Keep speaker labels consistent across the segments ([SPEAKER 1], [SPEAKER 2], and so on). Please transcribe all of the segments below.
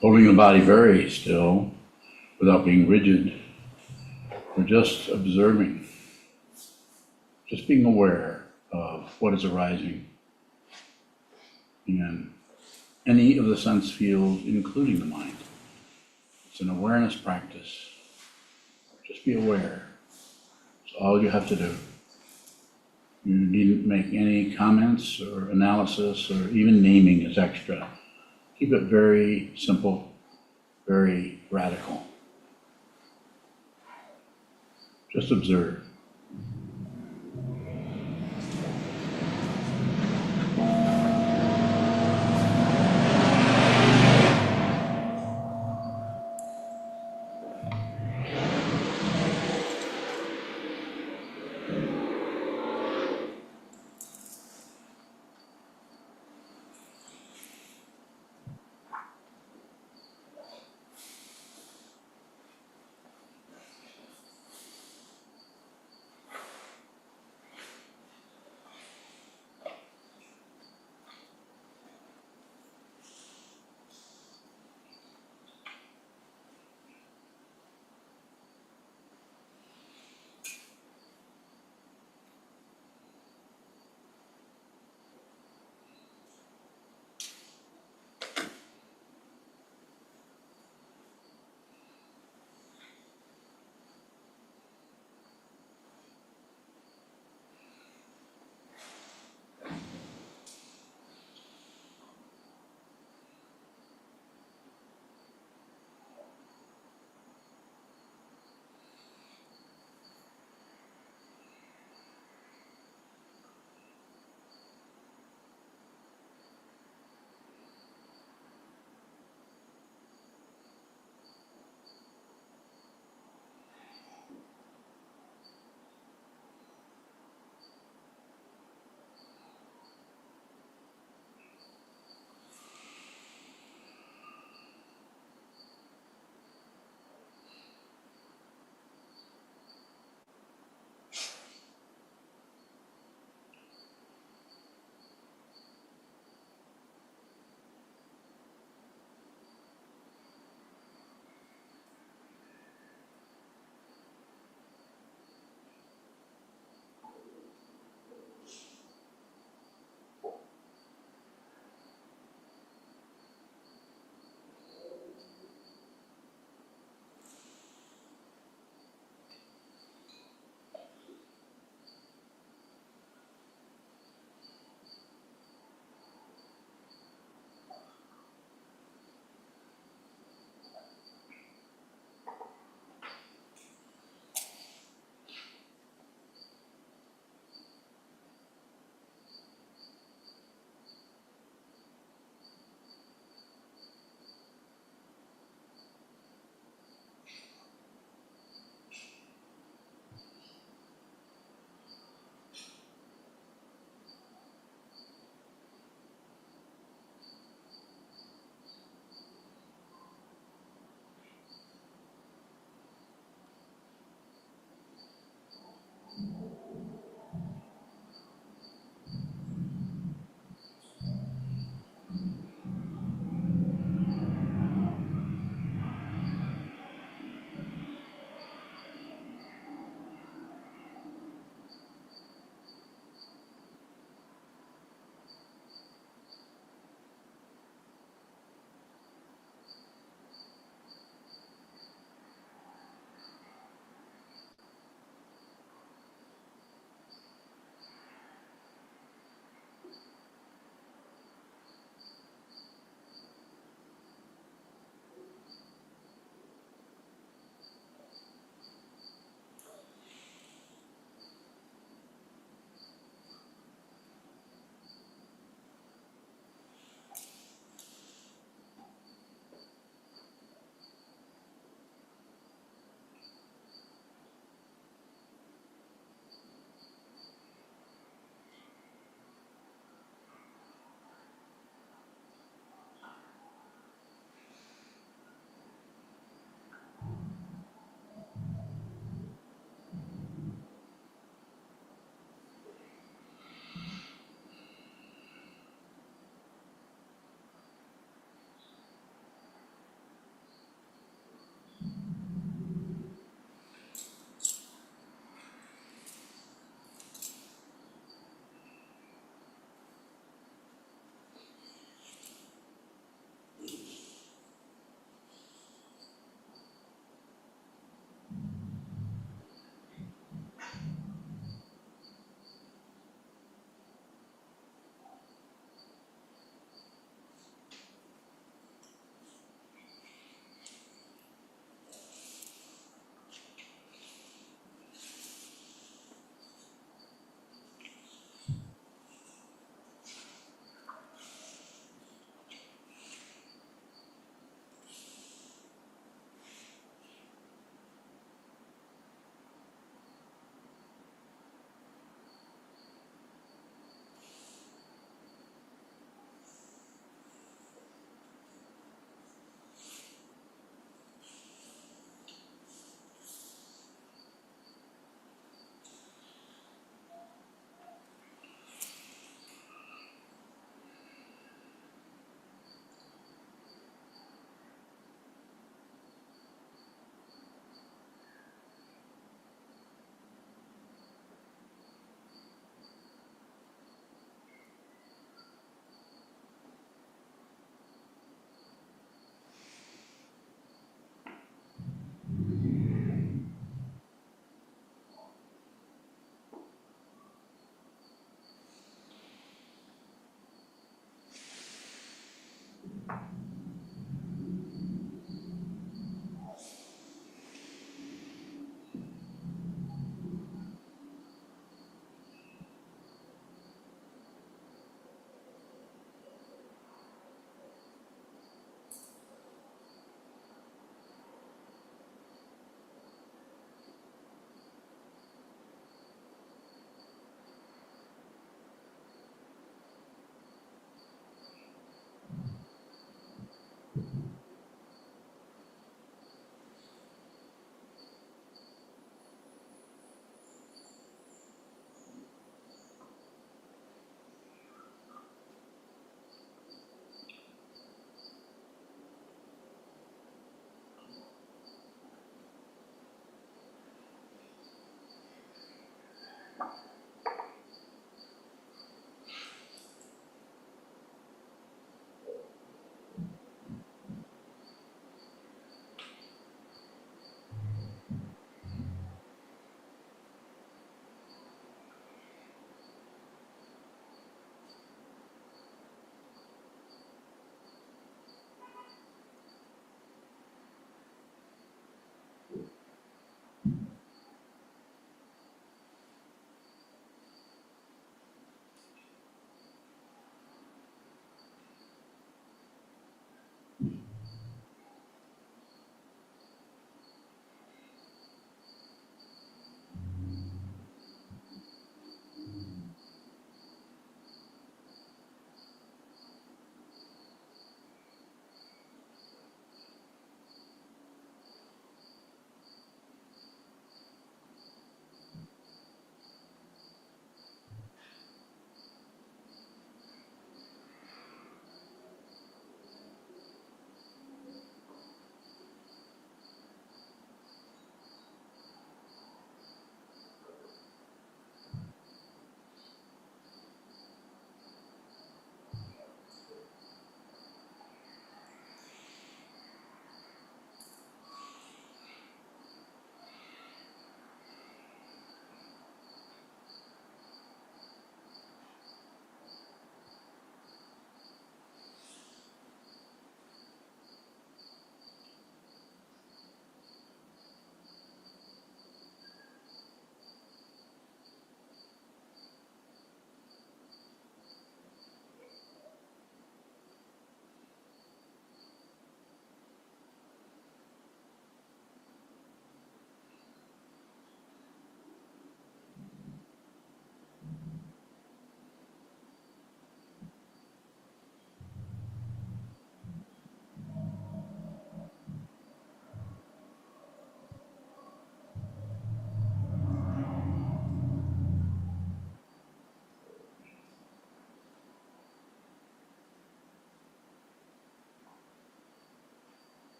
[SPEAKER 1] Holding the body very still without being rigid. We're just observing, just being aware of what is arising in any of the sense fields, including the mind. It's an awareness practice. Just be aware. It's all you have to do. You needn't make any comments or analysis or even naming is extra. Keep it very simple, very radical. Just observe.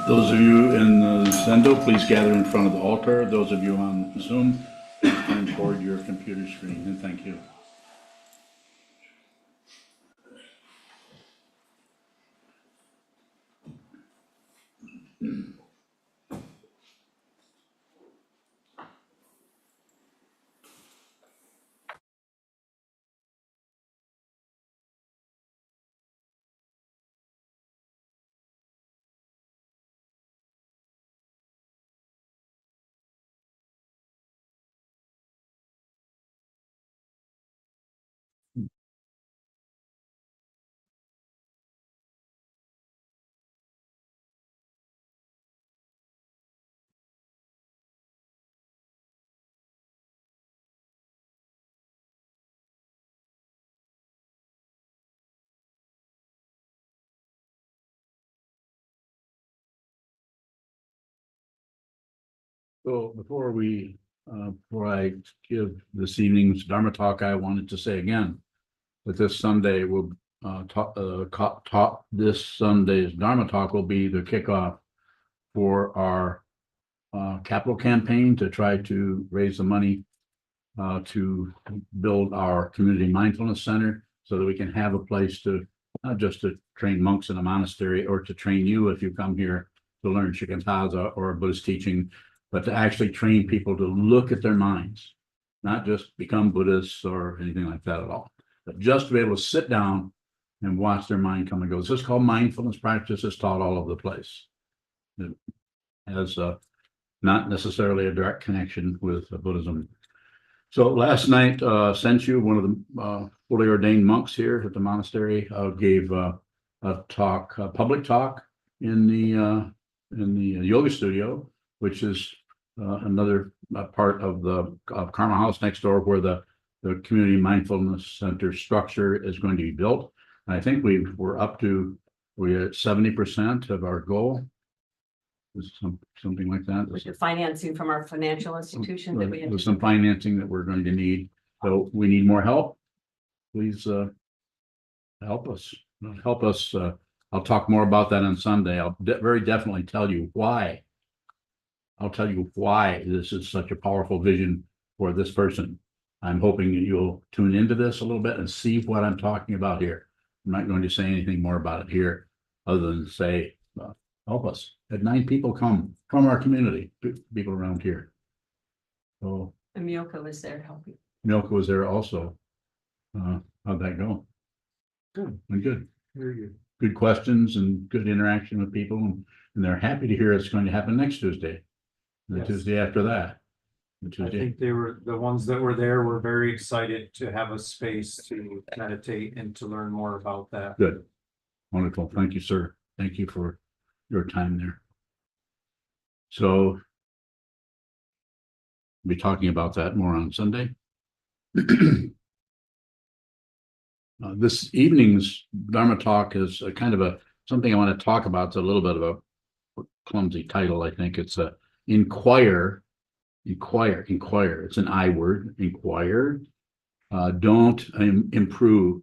[SPEAKER 1] Those of you in the Zendo, please gather in front of the altar. Those of you on Zoom, turn to toward your computer screen, and thank you. So before I give this evening's Dharma talk, I wanted to say again that this Sunday will this Sunday's Dharma talk will be the kickoff for our capital campaign to try to raise the money to build our community mindfulness center so that we can have a place to not just to train monks in a monastery or to train you if you come here to learn Shikantaza or Buddhist teaching, but to actually train people to look at their minds, not just become Buddhists or anything like that at all, but just to be able to sit down and watch their mind come and go. This is called mindfulness practice. It's taught all over the place. It has not necessarily a direct connection with Buddhism. So last night, Senshu, one of the fully ordained monks here at the monastery, gave a talk, a public talk in the yoga studio, which is another part of the Karma House next door, where the community mindfulness center structure is going to be built. And I think we're at 70% of our goal. Something like that.
[SPEAKER 2] With the financing from our financial institution that we had.
[SPEAKER 1] There's some financing that we're going to need. So we need more help. Please help us. Help us. I'll talk more about that on Sunday. I'll very definitely tell you why. I'll tell you why this is such a powerful vision for this person. I'm hoping that you'll tune into this a little bit and see what I'm talking about here. I'm not going to say anything more about it here other than say, help us. Had 9 people come from our community, people around here. So.
[SPEAKER 2] And Miyoko was there helping.
[SPEAKER 1] Miyoko was there also. How'd that go?
[SPEAKER 3] Good.
[SPEAKER 1] Good.
[SPEAKER 3] Very good.
[SPEAKER 1] Good questions and good interaction with people, and they're happy to hear it's going to happen next Tuesday. The
[SPEAKER 3] Yes.
[SPEAKER 1] Tuesday after that.
[SPEAKER 3] I think they were, the ones that were there were very excited to have a space to meditate and to learn more about that.
[SPEAKER 1] Good. Wonderful. Thank you, sir. Thank you for your time there. So we'll be talking about that more on Sunday. This evening's Dharma talk is a kind of something I want to talk about. It's a little bit of a clumsy title. I think it's Inquire. It's an I word. Inquire. Don't improve.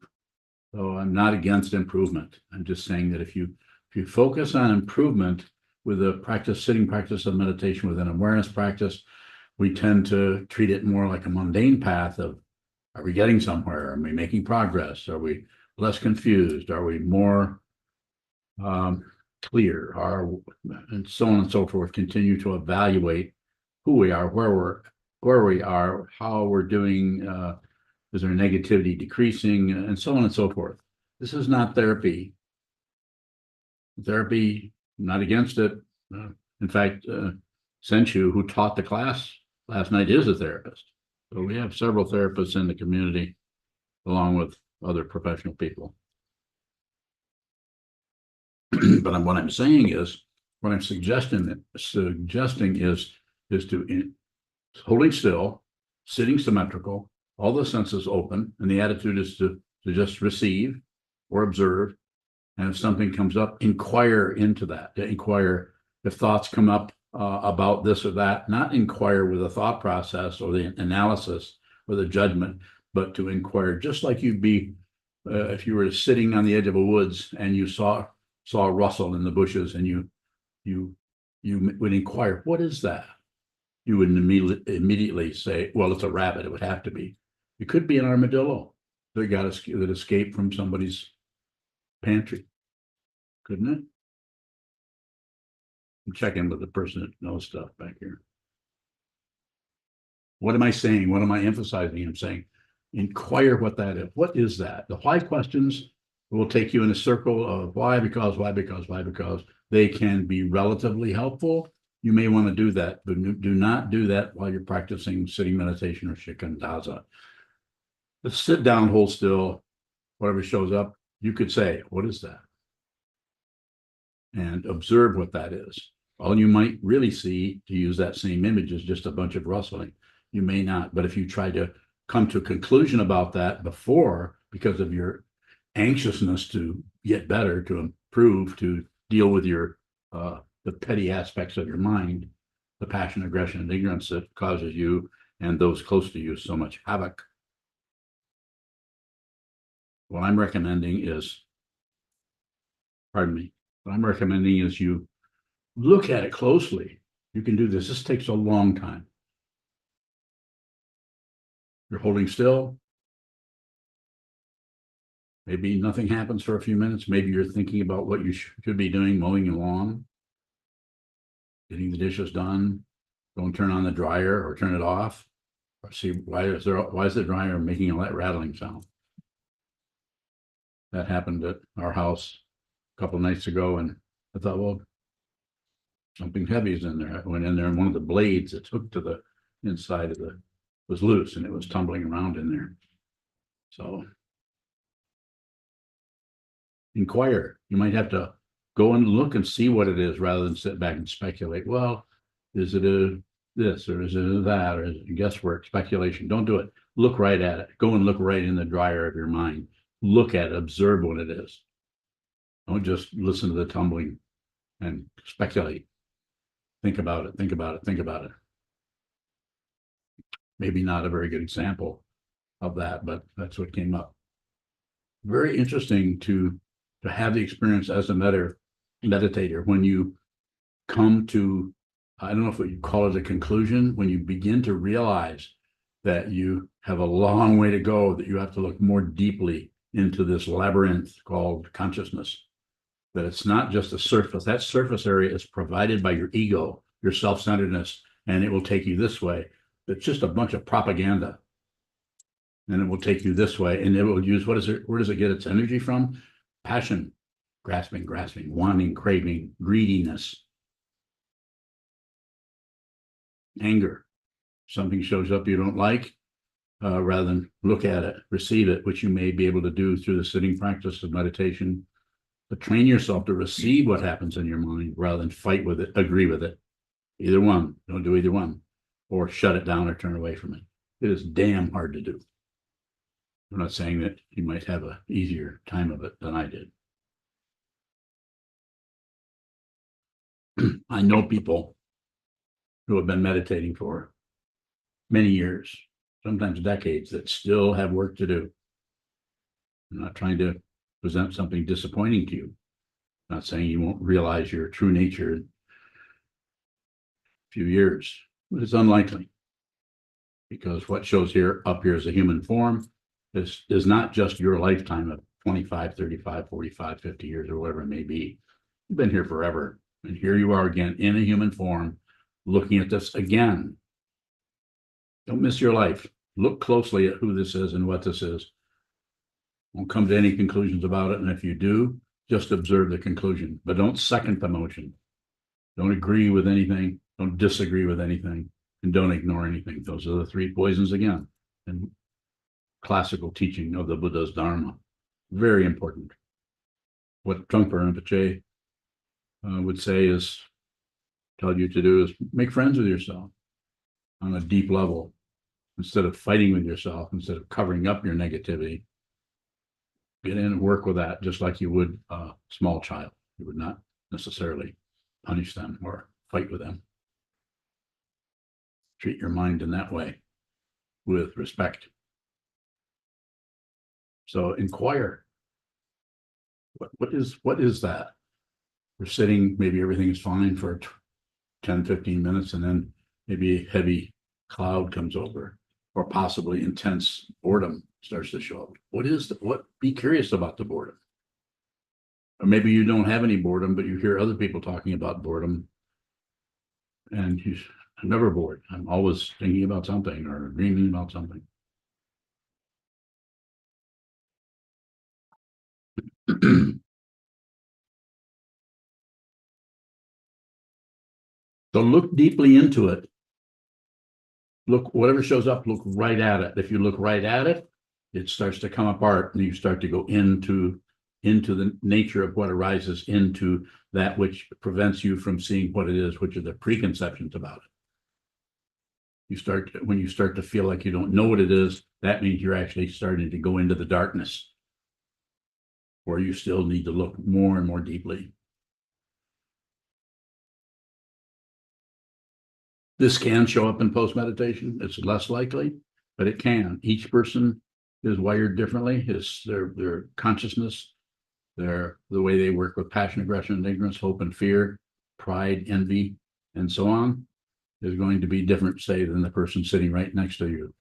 [SPEAKER 1] So I'm not against improvement. I'm just saying that if you focus on improvement with a sitting practice of meditation, with an awareness practice, we tend to treat it more like a mundane path of, are we getting somewhere? Are we making progress? Are we less confused? Are we more clear? And so on and so forth. Continue to evaluate who we are, where we are, how we're doing. Is our negativity decreasing, and so on and so forth. This is not therapy. Therapy, not against it. In fact, Senshu, who taught the class last night, is a therapist. So we have several therapists in the community, along with other professional people. But what I'm saying is, what I'm suggesting is to holding still, sitting symmetrical, all the senses open, and the attitude is to just receive or observe. And if something comes up, inquire into that. To inquire if thoughts come up about this or that, not inquire with a thought process or the analysis or the judgment, but to inquire just like you'd be if you were sitting on the edge of a woods and you saw a rustle in the bushes, and you would inquire, what is that? you would immediately say, well, it's a rabbit. It would have to be. It could be an armadillo that escaped from somebody's pantry, couldn't it? I'm checking with the person that knows stuff back here. What am I saying? What am I emphasizing? I'm saying, inquire what that is. What is that? The why questions will take you in a circle of why, because, why, because, why, because. They can be relatively helpful. You may want to do that, but do not do that while you're practicing sitting meditation or shikantaza. Let's sit down, hold still, whatever shows up. You could say, what is that? And observe what that is. All you might really see, to use that same image, is just a bunch of rustling. You may not, but if you try to come to a conclusion about that before, because of your anxiousness to get better, to improve, to deal with your the petty aspects of your mind, the passion, aggression, and ignorance that causes you and those close to you so much havoc. What I'm recommending is, pardon me, what I'm recommending is you look at it closely. You can do this. This takes a long time. You're holding still. Maybe nothing happens for a few minutes. Maybe you're thinking about what you should be doing, mowing your lawn, getting the dishes done. Don't turn on the dryer or turn it off. Or see, why is the dryer making a rattling sound? That happened at our house a couple of nights ago, and I thought, well, something heavy is in there. I went in there, and one of the blades that's hooked to the inside of was loose, and it was tumbling around in there. So inquire. You might have to go and look and see what it is rather than sit back and speculate. Well, is it this or is it that, or is it guesswork, speculation? Don't do it. Look right at it. Go and look right in the dryer of your mind. Look at it, observe what it is. Don't just listen to the tumbling and speculate. Think about it, think about it, think about it. Maybe not a very good example of that, but that's what came up. Very interesting to have the experience as a meditator when you come to, I don't know if what you call it a conclusion, when you begin to realize that you have a long way to go, that you have to look more deeply into this labyrinth called consciousness, that it's not just a surface. That surface area is provided by your ego, your self-centeredness, and it will take you this way. It's just a bunch of propaganda. And it will take you this way, and it will use, where does it get its energy from? Passion, grasping, wanting, craving, greediness, anger. Something shows up you don't like, rather than look at it, receive it, which you may be able to do through the sitting practice of meditation. But train yourself to receive what happens in your mind rather than fight with it, agree with it. Either one. Don't do either one. Or shut it down or turn away from it. It is damn hard to do. I'm not saying that you might have an easier time of it than I did. I know people who have been meditating for many years, sometimes decades, that still have work to do. I'm not trying to present something disappointing to you. I'm not saying you won't realize your true nature in a few years, but it's unlikely. Because what shows up here as a human form is not just your lifetime of 25, 35, 45, 50 years, or whatever it may be. You've been here forever. And here you are again in a human form, looking at this again. Don't miss your life. Look closely at who this is and what this is. Won't come to any conclusions about it. And if you do, just observe the conclusion, but don't second the motion. Don't agree with anything. Don't disagree with anything. And don't ignore anything. Those are the three poisons again. And classical teaching of the Buddha's Dharma. Very important. What Trungpa Rinpoche would say is, tell you to do is make friends with yourself on a deep level. Instead of fighting with yourself, instead of covering up your negativity, get in and work with that just like you would a small child. You would not necessarily punish them or fight with them. Treat your mind in that way with respect. So inquire. What is that? We're sitting, maybe everything is fine for 10, 15 minutes, and then maybe a heavy cloud comes over, or possibly intense boredom starts to show up. Be curious about the boredom. Or maybe you don't have any boredom, but you hear other people talking about boredom. And I'm never bored. I'm always thinking about something or dreaming about something. So look deeply into it. Look, whatever shows up, look right at it. If you look right at it, it starts to come apart and you start to go into the nature of what arises, into that which prevents you from seeing what it is, which are the preconceptions about it. When you start to feel like you don't know what it is, that means you're actually starting to go into the darkness, where you still need to look more and more deeply. This can show up in post-meditation. It's less likely, but it can. Each person is wired differently. Their consciousness, the way they work with passion, aggression, and ignorance, hope and fear, pride, envy, and so on, is going to be different, say, than the person sitting right next to you.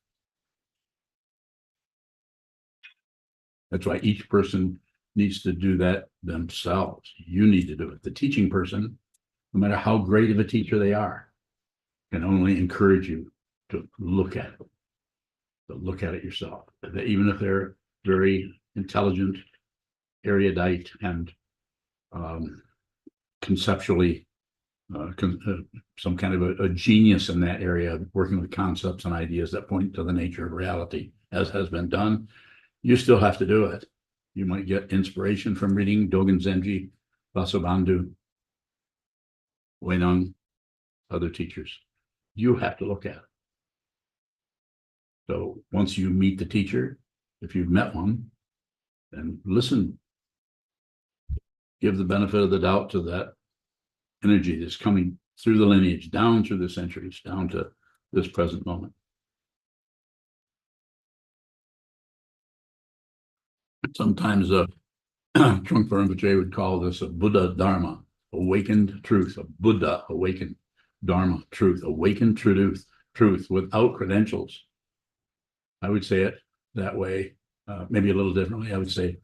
[SPEAKER 1] That's why each person needs to do that themselves. You need to do it. The teaching person, no matter how great of a teacher they are, can only encourage you to look at it yourself. Even if they're very intelligent, erudite, and conceptually some kind of a genius in that area, working with concepts and ideas that point to the nature of reality, as has been done, you still have to do it. You might get inspiration from reading Dogen Zenji, Vasubandhu, Wenung, other teachers. You have to look at it. So once you meet the teacher, if you've met one, then listen. Give the benefit of the doubt to that energy that's coming through the lineage, down through the centuries, down to this present moment. Sometimes Trungpa Rinpoche would call this a Buddha Dharma, awakened truth, a Buddha awakened Dharma, truth, awakened truth without credentials. I would say it that way, maybe a little differently. I would say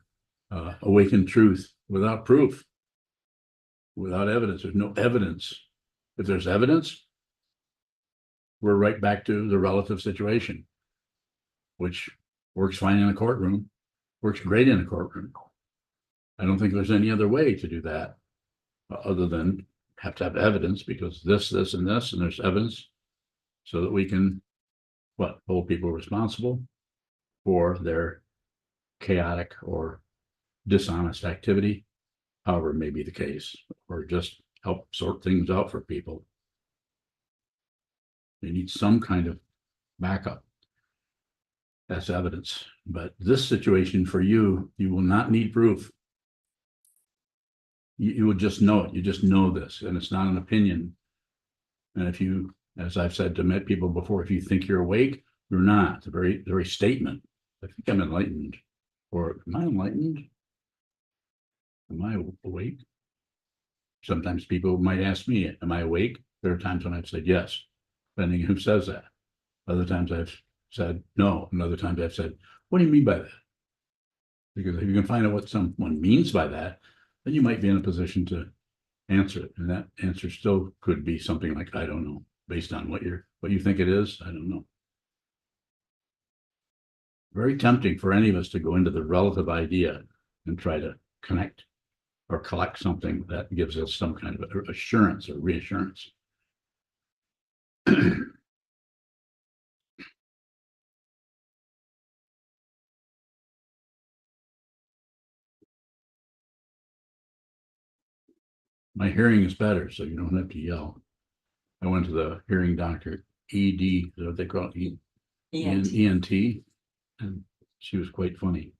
[SPEAKER 1] awakened truth without proof, without evidence. There's no evidence. If there's evidence, we're right back to the relative situation, which works fine in a courtroom, works great in a courtroom. I don't think there's any other way to do that other than have to have evidence, because this, and this, and there's evidence so that we can, hold people responsible for their chaotic or dishonest activity, however may be the case, or just help sort things out for people. You need some kind of backup. That's evidence. But this situation for you, you will not need proof. You will just know it. You just know this, and it's not an opinion. And if you, as I've said to people before, if you think you're awake, you're not. It's a very statement. I think I'm enlightened. Or am I enlightened? Am I awake? Sometimes people might ask me, am I awake? There are times when I've said yes, depending on who says that. Other times I've said no, and other times I've said, what do you mean by that? Because if you can find out what someone means by that, then you might be in a position to answer it. And that answer still could be something like, I don't know, based on what you think it is. I don't know. Very tempting for any of us to go into the relative idea and try to connect or collect something that gives us some kind of assurance or reassurance. My hearing is better, so you don't have to yell. I went to the hearing doctor, ED, is what they call it, ENT, and she was quite funny.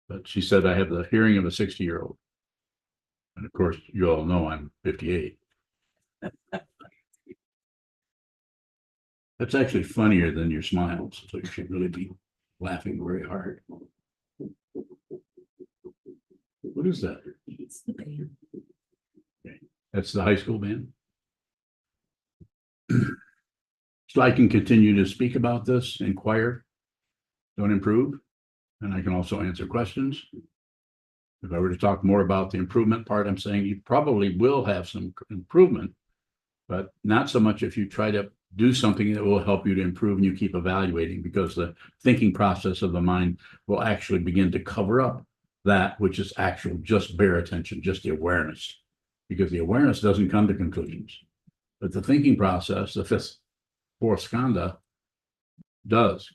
[SPEAKER 1] But she said I have the hearing of a 60-year-old. And of course, you all know I'm 58. That's actually funnier than your smiles, so you should really be laughing very hard. What is that?
[SPEAKER 2] It's the band.
[SPEAKER 1] Okay. That's the high school band. So I can continue to speak about this, inquire, don't improve, and I can also answer questions. If I were to talk more about the improvement part, I'm saying you probably will have some improvement, but not so much if you try to do something that will help you to improve and you keep evaluating, because the thinking process of the mind will actually begin to cover up that which is actual, just bare attention, just the awareness, because the awareness doesn't come to conclusions. But the thinking process, the fourth skandha,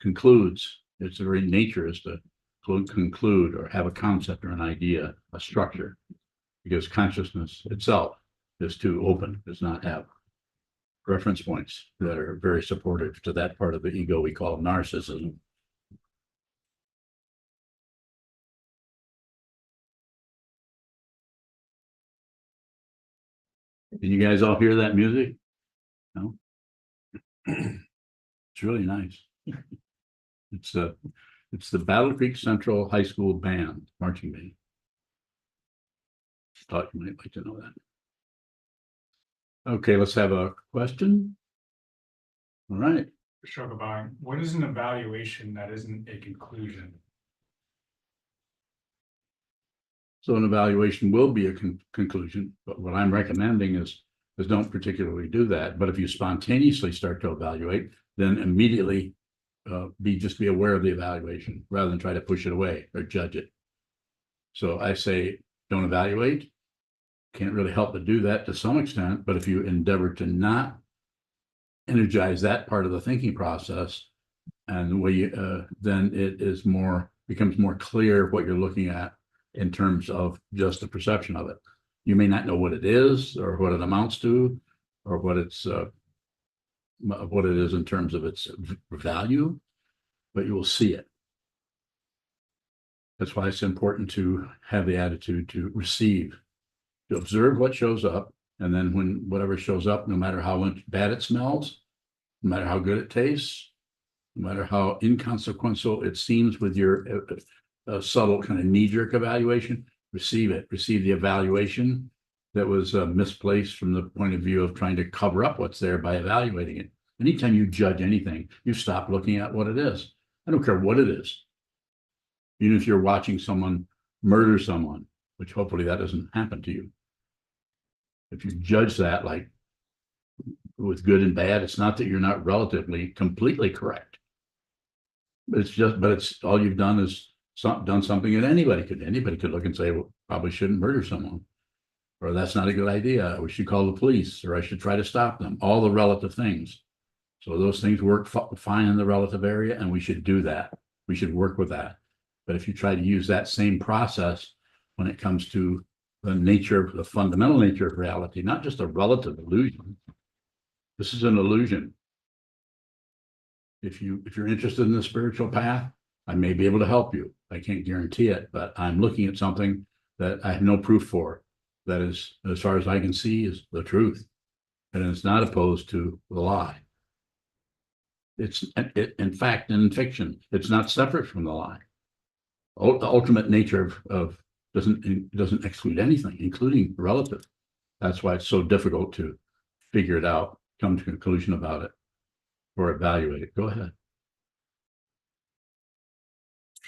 [SPEAKER 1] concludes. Its very nature is to conclude or have a concept or an idea, a structure, because consciousness itself is too open, does not have reference points that are very supportive to that part of the ego we call narcissism. Can you guys all hear that music? No? It's really nice. It's the Battle Creek Central High School Band, marching band. Thought you might like to know that. Okay, let's have a question. All right.
[SPEAKER 4] Sokuzan, what is an evaluation that isn't a conclusion?
[SPEAKER 1] So an evaluation will be a conclusion, but what I'm recommending is don't particularly do that. But if you spontaneously start to evaluate, then immediately just be aware of the evaluation rather than try to push it away or judge it. So I say, don't evaluate. Can't really help but do that to some extent, but if you endeavor to not energize that part of the thinking process, and the way you, then it is becomes more clear what you're looking at in terms of just the perception of it. You may not know what it is or what it amounts to or what it is in terms of its value, but you will see it. That's why it's important to have the attitude to receive, to observe what shows up, and then when whatever shows up, no matter how bad it smells, no matter how good it tastes, no matter how inconsequential it seems with your subtle kind of knee-jerk evaluation, receive it, receive the evaluation that was misplaced from the point of view of trying to cover up what's there by evaluating it. Anytime you judge anything, you stop looking at what it is. I don't care what it is. Even if you're watching someone murder someone, which hopefully that doesn't happen to you. If you judge that like with good and bad, it's not that you're not relatively completely correct. But it's all you've done is done something that anybody could look and say, well, probably shouldn't murder someone, or that's not a good idea. We should call the police, or I should try to stop them. All the relative things. So those things work fine in the relative area, and we should do that. We should work with that. But if you try to use that same process when it comes to the fundamental nature of reality, not just a relative illusion. This is an illusion. If you're interested in the spiritual path, I may be able to help you. I can't guarantee it, but I'm looking at something that I have no proof for. That is, as far as I can see, is the truth. And it's not opposed to the lie. In fact, in fiction, it's not separate from the lie. The ultimate nature of doesn't exclude anything, including relative. That's why it's so difficult to figure it out, come to a conclusion about it, or evaluate it. Go ahead.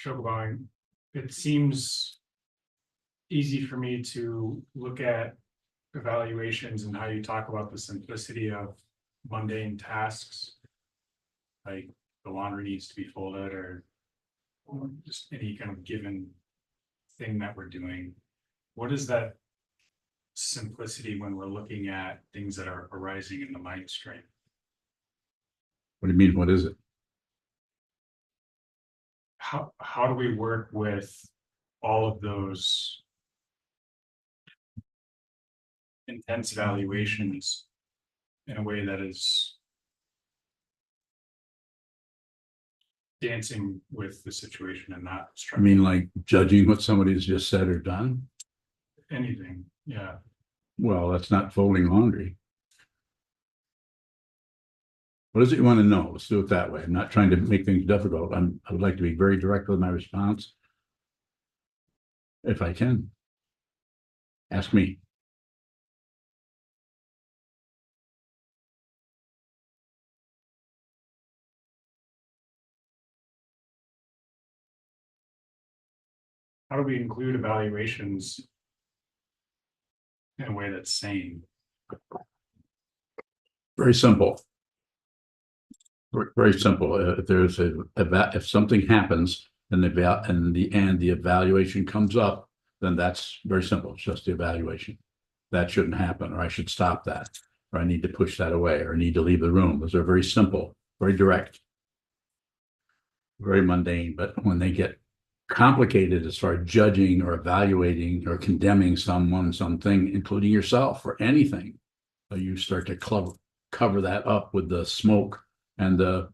[SPEAKER 4] Sokuzan, it seems easy for me to look at evaluations and how you talk about the simplicity of mundane tasks, like the laundry needs to be folded, or just any kind of given thing that we're doing. What is that simplicity when we're looking at things that are arising in the mind stream?
[SPEAKER 1] What do you mean? What is it?
[SPEAKER 4] How do we work with all of those intense evaluations in a way that is dancing with the situation and not
[SPEAKER 1] I mean, like judging what somebody's just said or done?
[SPEAKER 4] anything? Yeah.
[SPEAKER 1] Well, that's not folding laundry. What is it you want to know? Let's do it that way. I'm not trying to make things difficult. I would like to be very direct with my response. If I can. Ask me.
[SPEAKER 4] how do we include evaluations in a way that's sane?
[SPEAKER 1] Very simple. Very simple. If there's if something happens and the evaluation comes up, then that's very simple. It's just the evaluation. That shouldn't happen, or I should stop that, or I need to push that away, or I need to leave the room. Those are very simple, very direct, very mundane. But when they get complicated as far as judging or evaluating or condemning someone, something, including yourself or anything, you start to cover that up with the smoke and the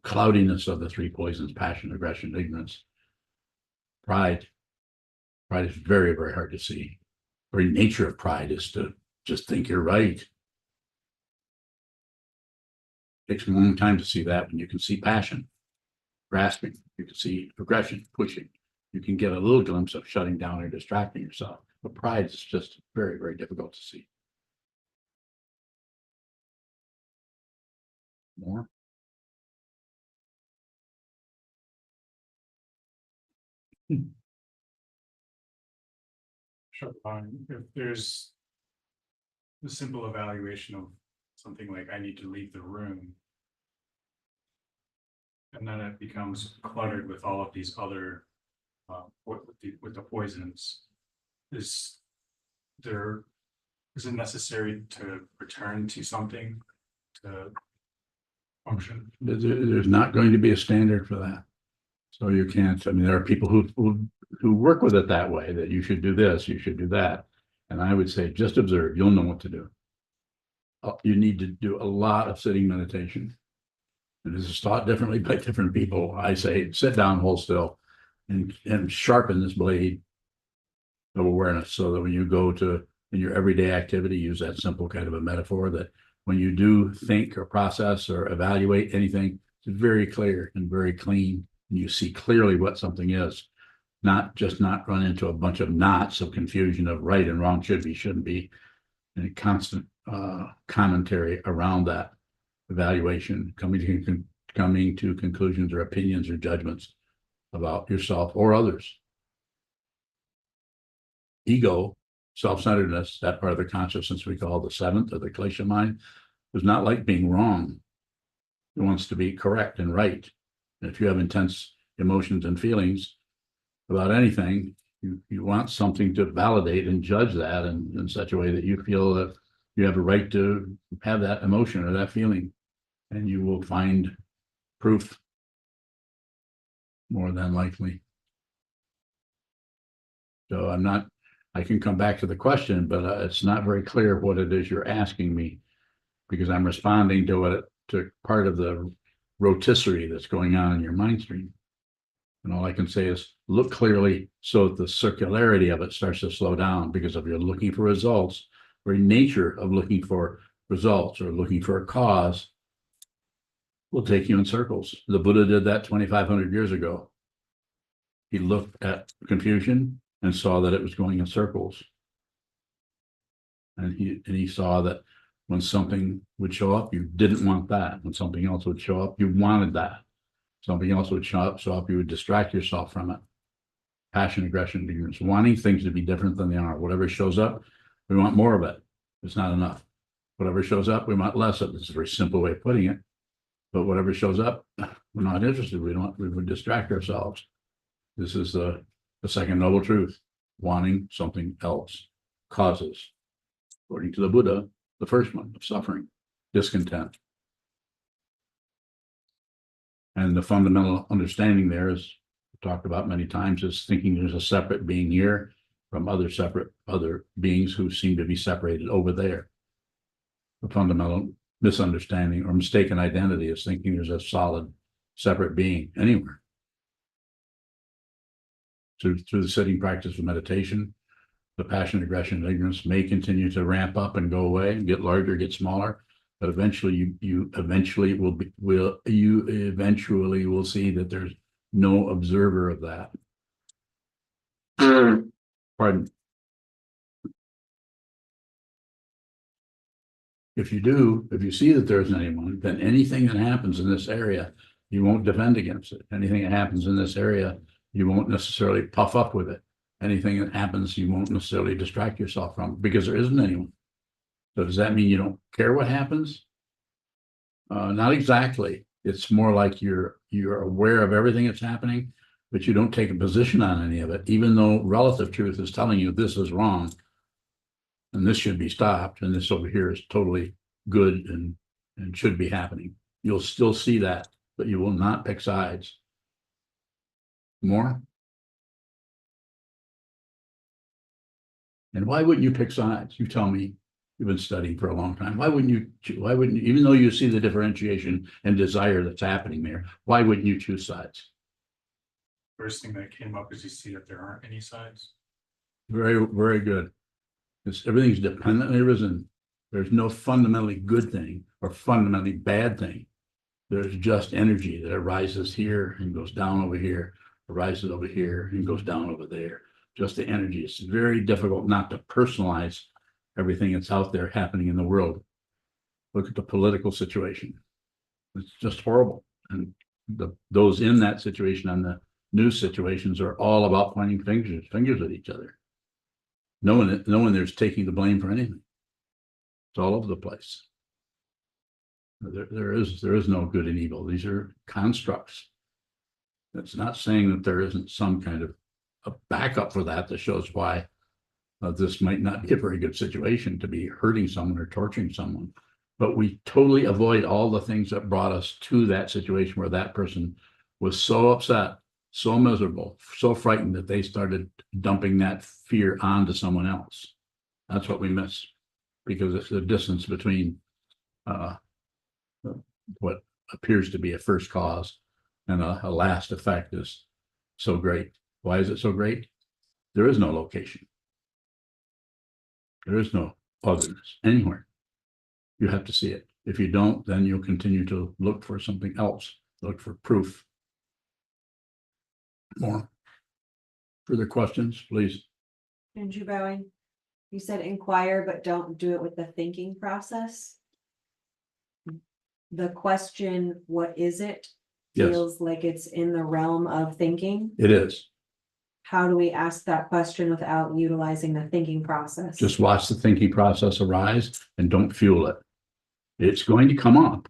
[SPEAKER 1] cloudiness of the three poisons: passion, aggression, ignorance. Pride is very, very hard to see. The very nature of pride is to just think you're right. It takes a long time to see that. When you can see passion, grasping, you can see aggression, pushing, you can get a little glimpse of shutting down or distracting yourself. But pride is just very, very difficult to see. More?
[SPEAKER 4] Sure. If there's the simple evaluation of something like I need to leave the room, and then it becomes cluttered with all of these other with the poisons, is it necessary to return to something to function?
[SPEAKER 1] There's not going to be a standard for that. So you can't, I mean, there are people who work with it that way, that you should do this, you should do that. And I would say, just observe, you'll know what to do. You need to do a lot of sitting meditation. And this is taught differently by different people. I say, sit down, hold still, and sharpen this blade of awareness, so that when you go to, in your everyday activity, use that simple kind of a metaphor, that when you do think or process or evaluate anything, it's very clear and very clean. And you see clearly what something is, not run into a bunch of knots of confusion of right and wrong, should be, shouldn't be, and a constant commentary around that evaluation, coming to conclusions or opinions or judgments about yourself or others. Ego, self-centeredness, that part of the consciousness we call the seventh, or the klesha mind, does not like being wrong. It wants to be correct and right. And if you have intense emotions and feelings about anything, you want something to validate and judge that in such a way that you feel that you have a right to have that emotion or that feeling, and you will find proof, more than likely. So I can come back to the question, but it's not very clear what it is you're asking me, because I'm responding to part of the rotisserie that's going on in your mind stream. And all I can say is look clearly, so that the circularity of it starts to slow down, because if you're looking for results, very nature of looking for results or looking for a cause will take you in circles. The Buddha did that 2,500 years ago. He looked at confusion and saw that it was going in circles. And he saw that when something would show up, you didn't want that. When something else would show up, you wanted that. Something else would show up, you would distract yourself from it. Passion, aggression, ignorance, wanting things to be different than they are. Whatever shows up, we want more of it. It's not enough. Whatever shows up, we want less of it. It's a very simple way of putting it. But whatever shows up, we're not interested. We would distract ourselves. This is the second noble truth. Wanting something else causes, according to the Buddha, the first one of suffering, discontent. And the fundamental understanding there is talked about many times, is thinking there's a separate being here from other beings who seem to be separated over there. The fundamental misunderstanding or mistaken identity is thinking there's a solid separate being anywhere. Through the sitting practice of meditation, the passion, aggression, and ignorance may continue to ramp up and go away and get larger, get smaller, but eventually you eventually will see that there's no observer of that. Pardon. If you see that there isn't anyone, then anything that happens in this area, you won't defend against it. Anything that happens in this area, You won't necessarily puff up with it. Anything that happens, you won't necessarily distract yourself from because there isn't anyone. So does that mean you don't care what happens? Not exactly. It's more like you're aware of everything that's happening, but you don't take a position on any of it, even though relative truth is telling you this is wrong and this should be stopped, and this over here is totally good and should be happening. You'll still see that, but you will not pick sides. More? And why wouldn't you pick sides? You tell me. You've been studying for a long time. Why wouldn't you, even though you see the differentiation and desire that's happening there, why wouldn't you choose sides?
[SPEAKER 4] First thing that came up is you see that there aren't any sides.
[SPEAKER 1] Very, very good. Because everything's dependently arisen. There's no fundamentally good thing or fundamentally bad thing. There's just energy that arises here and goes down over here, arises over here and goes down over there. Just the energy. It's very difficult not to personalize everything that's out there happening in the world. Look at the political situation. It's just horrible. And those in that situation and the news situations are all about pointing fingers at each other. No one there's taking the blame for anything. It's all over the place. There is no good and evil. These are constructs. That's not saying that there isn't some kind of a backup for that shows why this might not be a very good situation to be hurting someone or torturing someone. But we totally avoid all the things that brought us to that situation where that person was so upset, so miserable, so frightened that they started dumping that fear onto someone else. That's what we miss, because it's the distance between what appears to be a first cause and a last effect is so great. Why is it so great? There is no location. There is no otherness anywhere. You have to see it. If you don't, then you'll continue to look for something else, look for proof. More further questions, please.
[SPEAKER 5] Andrew Bowing, you said inquire, but don't do it with the thinking process. The question, what is it?
[SPEAKER 1] Yes.
[SPEAKER 5] Feels like it's in the realm of thinking.
[SPEAKER 1] It is.
[SPEAKER 5] How do we ask that question without utilizing the thinking process?
[SPEAKER 1] Just watch the thinking process arise and don't fuel it. It's going to come up.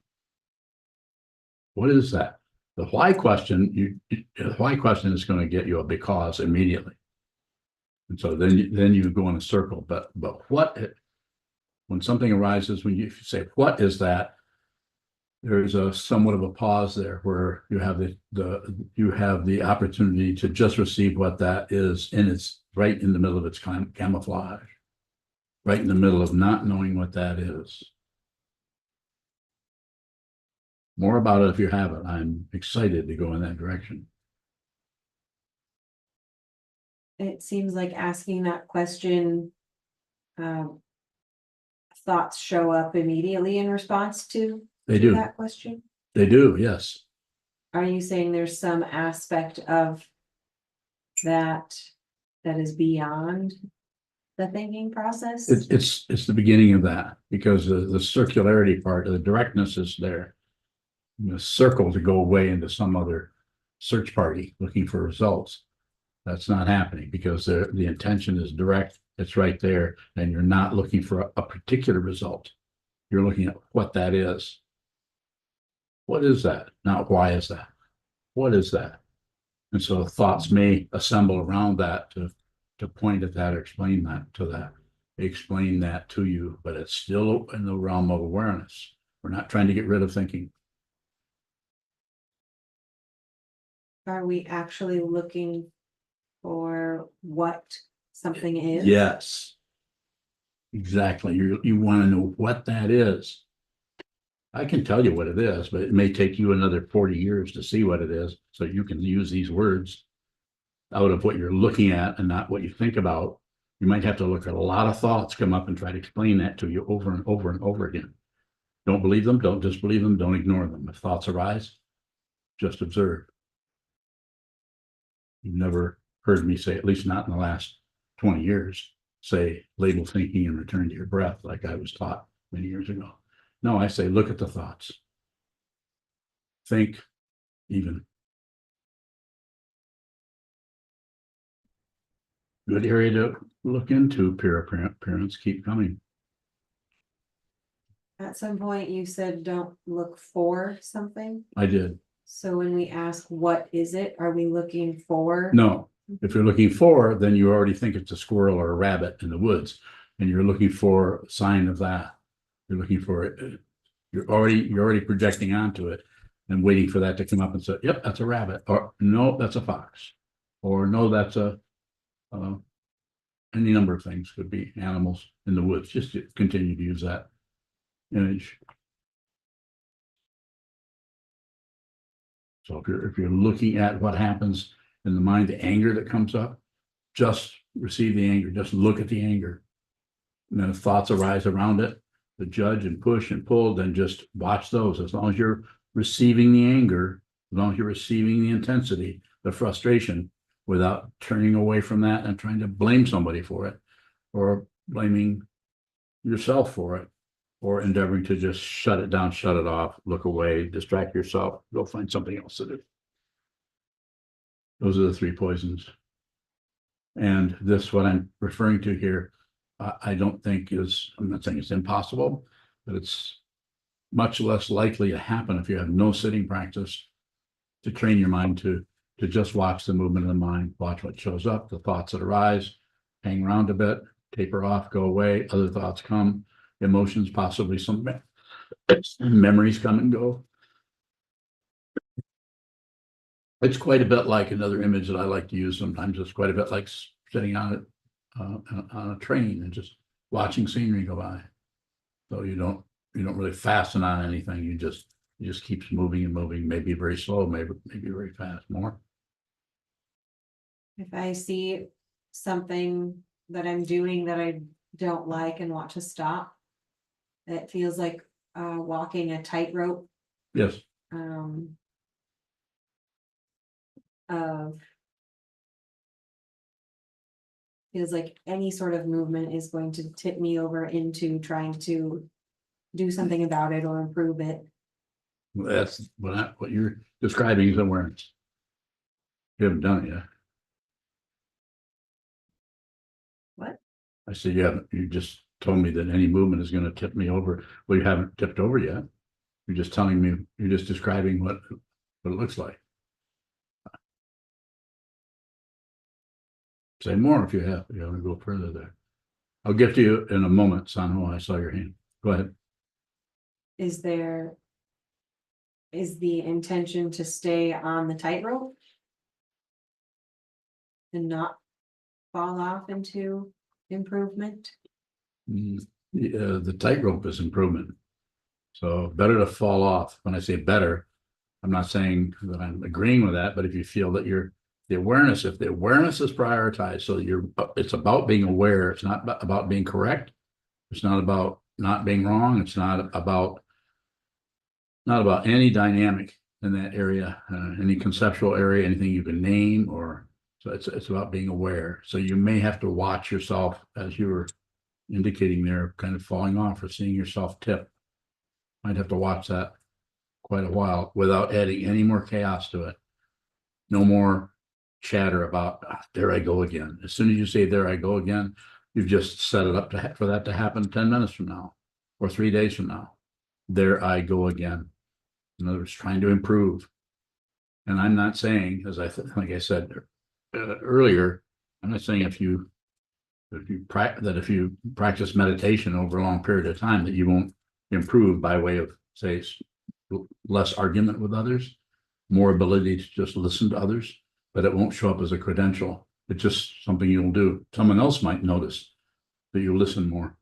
[SPEAKER 1] What is that? The why question, the why question is going to get you a because immediately. And so then you go in a circle. But what, when something arises, when you say, what is that? There's a somewhat of a pause there where you have the opportunity to just receive what that is, and it's right in the middle of its camouflage, right in the middle of not knowing what that is. More about it if you have it. I'm excited to go in that direction.
[SPEAKER 5] It seems like asking that question, thoughts show up immediately in response to
[SPEAKER 1] They do.
[SPEAKER 5] that question.
[SPEAKER 1] They do, yes.
[SPEAKER 5] Are you saying there's some aspect of that is beyond the thinking process?
[SPEAKER 1] It's the beginning of that, because the circularity part of the directness is there. The circle to go away into some other search party looking for results. That's not happening because the intention is direct. It's right there, and you're not looking for a particular result. You're looking at what that is. What is that? Not why is that? What is that? And so thoughts may assemble around that to point at that or explain that to you, but it's still in the realm of awareness. We're not trying to get rid of thinking.
[SPEAKER 5] Are we actually looking for what something is?
[SPEAKER 1] Yes. Exactly. You want to know what that is. I can tell you what it is, but it may take you another 40 years to see what it is. So you can use these words out of what you're looking at and not what you think about. You might have to look at a lot of thoughts come up and try to explain that to you over and over and over again. Don't believe them. Don't disbelieve them. Don't ignore them. If thoughts arise, just observe. You've never heard me say, at least not in the last 20 years, say label thinking and return to your breath like I was taught many years ago. No, I say, look at the thoughts. Think even. good area to look into. Parents keep coming.
[SPEAKER 5] At some point you said don't look for something.
[SPEAKER 1] I did.
[SPEAKER 5] So when we ask, what is it? Are we looking for?
[SPEAKER 1] No, if you're looking for, then you already think it's a squirrel or a rabbit in the woods, and you're looking for a sign of that. You're looking for it. You're already projecting onto it and waiting for that to come up and say, yep, that's a rabbit, or no, that's a fox, or no, that's any number of things could be animals in the woods. Just to continue to use that image. So if you're looking at what happens in the mind, the anger that comes up, just receive the anger, just look at the anger. And then if thoughts arise around it, the judge and push and pull, then just watch those. As long as you're receiving the anger, as long as you're receiving the intensity, the frustration, without turning away from that and trying to blame somebody for it, or blaming yourself for it, or endeavoring to just shut it down, shut it off, look away, distract yourself, go find something else to do. Those are the three poisons. And this, what I'm referring to here, I don't think is, I'm not saying it's impossible, but it's much less likely to happen if you have no sitting practice to train your mind to just watch the movement of the mind, watch what shows up, the thoughts that arise, hang around a bit, taper off, go away, other thoughts come, emotions, possibly some memories come and go. It's quite a bit like another image that I like to use sometimes. It's quite a bit like sitting on a train and just watching scenery go by. So you don't really fasten on anything. You just keeps moving and moving, maybe very slow, maybe very fast, more.
[SPEAKER 5] If I see something that I'm doing that I don't like and want to stop, it feels like walking a tightrope.
[SPEAKER 1] Yes.
[SPEAKER 5] Feels like any sort of movement is going to tip me over into trying to do something about it or improve it.
[SPEAKER 1] That's what you're describing is awareness. You haven't done it yet.
[SPEAKER 5] What?
[SPEAKER 1] I said you haven't. You just told me that any movement is going to tip me over. Well, you haven't tipped over yet. You're just telling me. You're just describing what it looks like. Say more if you have. You want to go further there. I'll get to you in a moment, Sanho. I saw your hand. Go ahead.
[SPEAKER 5] Is the intention to stay on the tightrope and not fall off into improvement?
[SPEAKER 1] The tightrope is improvement. So better to fall off. When I say better, I'm not saying that I'm agreeing with that, but if you feel that if the awareness is prioritized, so it's about being aware. It's not about being correct. It's not about not being wrong. It's not about any dynamic in that area, any conceptual area, anything you can name, or so it's about being aware. So you may have to watch yourself, as you were indicating there, kind of falling off or seeing yourself tip. Might have to watch that quite a while without adding any more chaos to it. No more chatter about there I go again. As soon as you say there I go again, you've just set it up for that to happen 10 minutes from now or 3 days from now. There I go again. In other words, trying to improve. And I'm not saying, like I said earlier, I'm not saying if you practice meditation over a long period of time that you won't improve by way of, say, less argument with others, more ability to just listen to others, but it won't show up as a credential. It's just something you'll do. Someone else might notice that you listen more.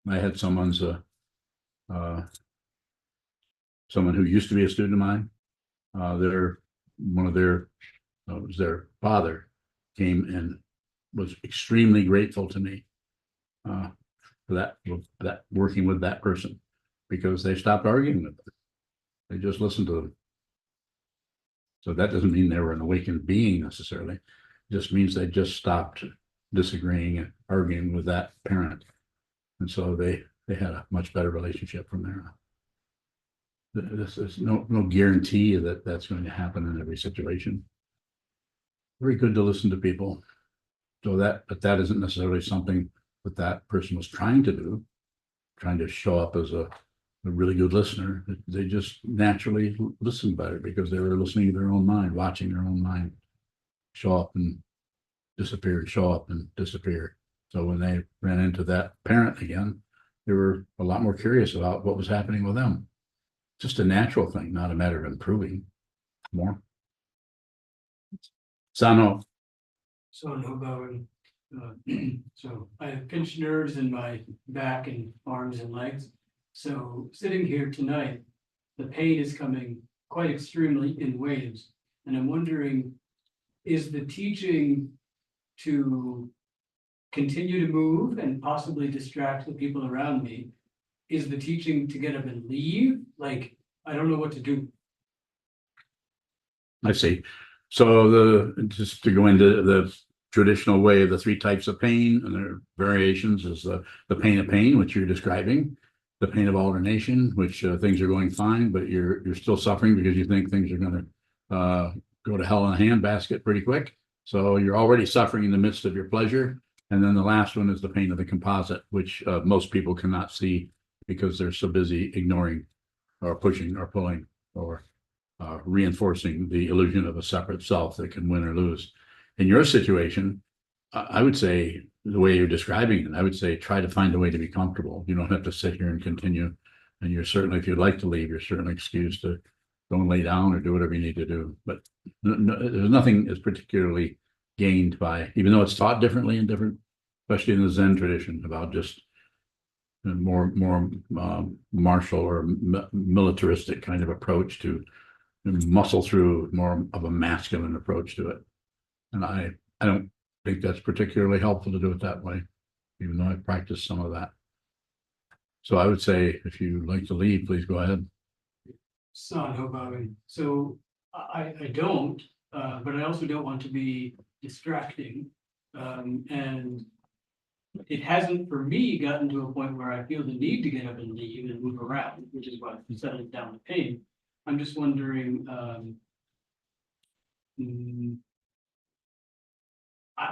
[SPEAKER 1] I had someone who used to be a student of mine. Their father came and was extremely grateful to me for that working with that person, because they stopped arguing with them. They just listened to them. So that doesn't mean they were an awakened being necessarily. It just means they just stopped disagreeing and arguing with that parent. And so they had a much better relationship from there on. There's no guarantee that that's going to happen in every situation. Very good to listen to people. but that isn't necessarily something that that person was trying to do, trying to show up as a really good listener. They just naturally listen better because they were listening to their own mind, watching their own mind show up and disappear, show up and disappear. So when they ran into that parent again, they were a lot more curious about what was happening with them. Just a natural thing, not a matter of improving more. Sano,
[SPEAKER 6] So I know about, so I have pinched nerves in my back and arms and legs. So sitting here tonight, the pain is coming quite extremely in waves. And I'm wondering, is the teaching to continue to move and possibly distract the people around me? Is the teaching to get up and leave? Like, I don't know what to do.
[SPEAKER 1] I see. So just to go into the traditional way of the three types of pain and their variations is the pain of pain, which you're describing, the pain of alternation, which things are going fine, but you're still suffering because you think things are going to go to hell in a handbasket pretty quick. So you're already suffering in the midst of your pleasure. And then the last one is the pain of the composite, which most people cannot see because they're so busy ignoring or pushing or pulling or reinforcing the illusion of a separate self that can win or lose. In your situation, I would say the way you're describing it, I would say try to find a way to be comfortable. You don't have to sit here and continue. And you're certainly, if you'd like to leave, you're certainly excused to go and lay down or do whatever you need to do. But there's nothing is particularly gained by, even though it's taught differently in different, especially in the Zen tradition, about just more martial or militaristic kind of approach to muscle through, more of a masculine approach to it. And I don't think that's particularly helpful to do it that way, even though I practiced some of that. So I would say, if you'd like to leave, please go ahead.
[SPEAKER 6] Son, Hoboken. So I don't, but I also don't want to be distracting. And it hasn't for me gotten to a point where I feel the need to get up and leave and move around, which is what settling down the pain. I'm just wondering,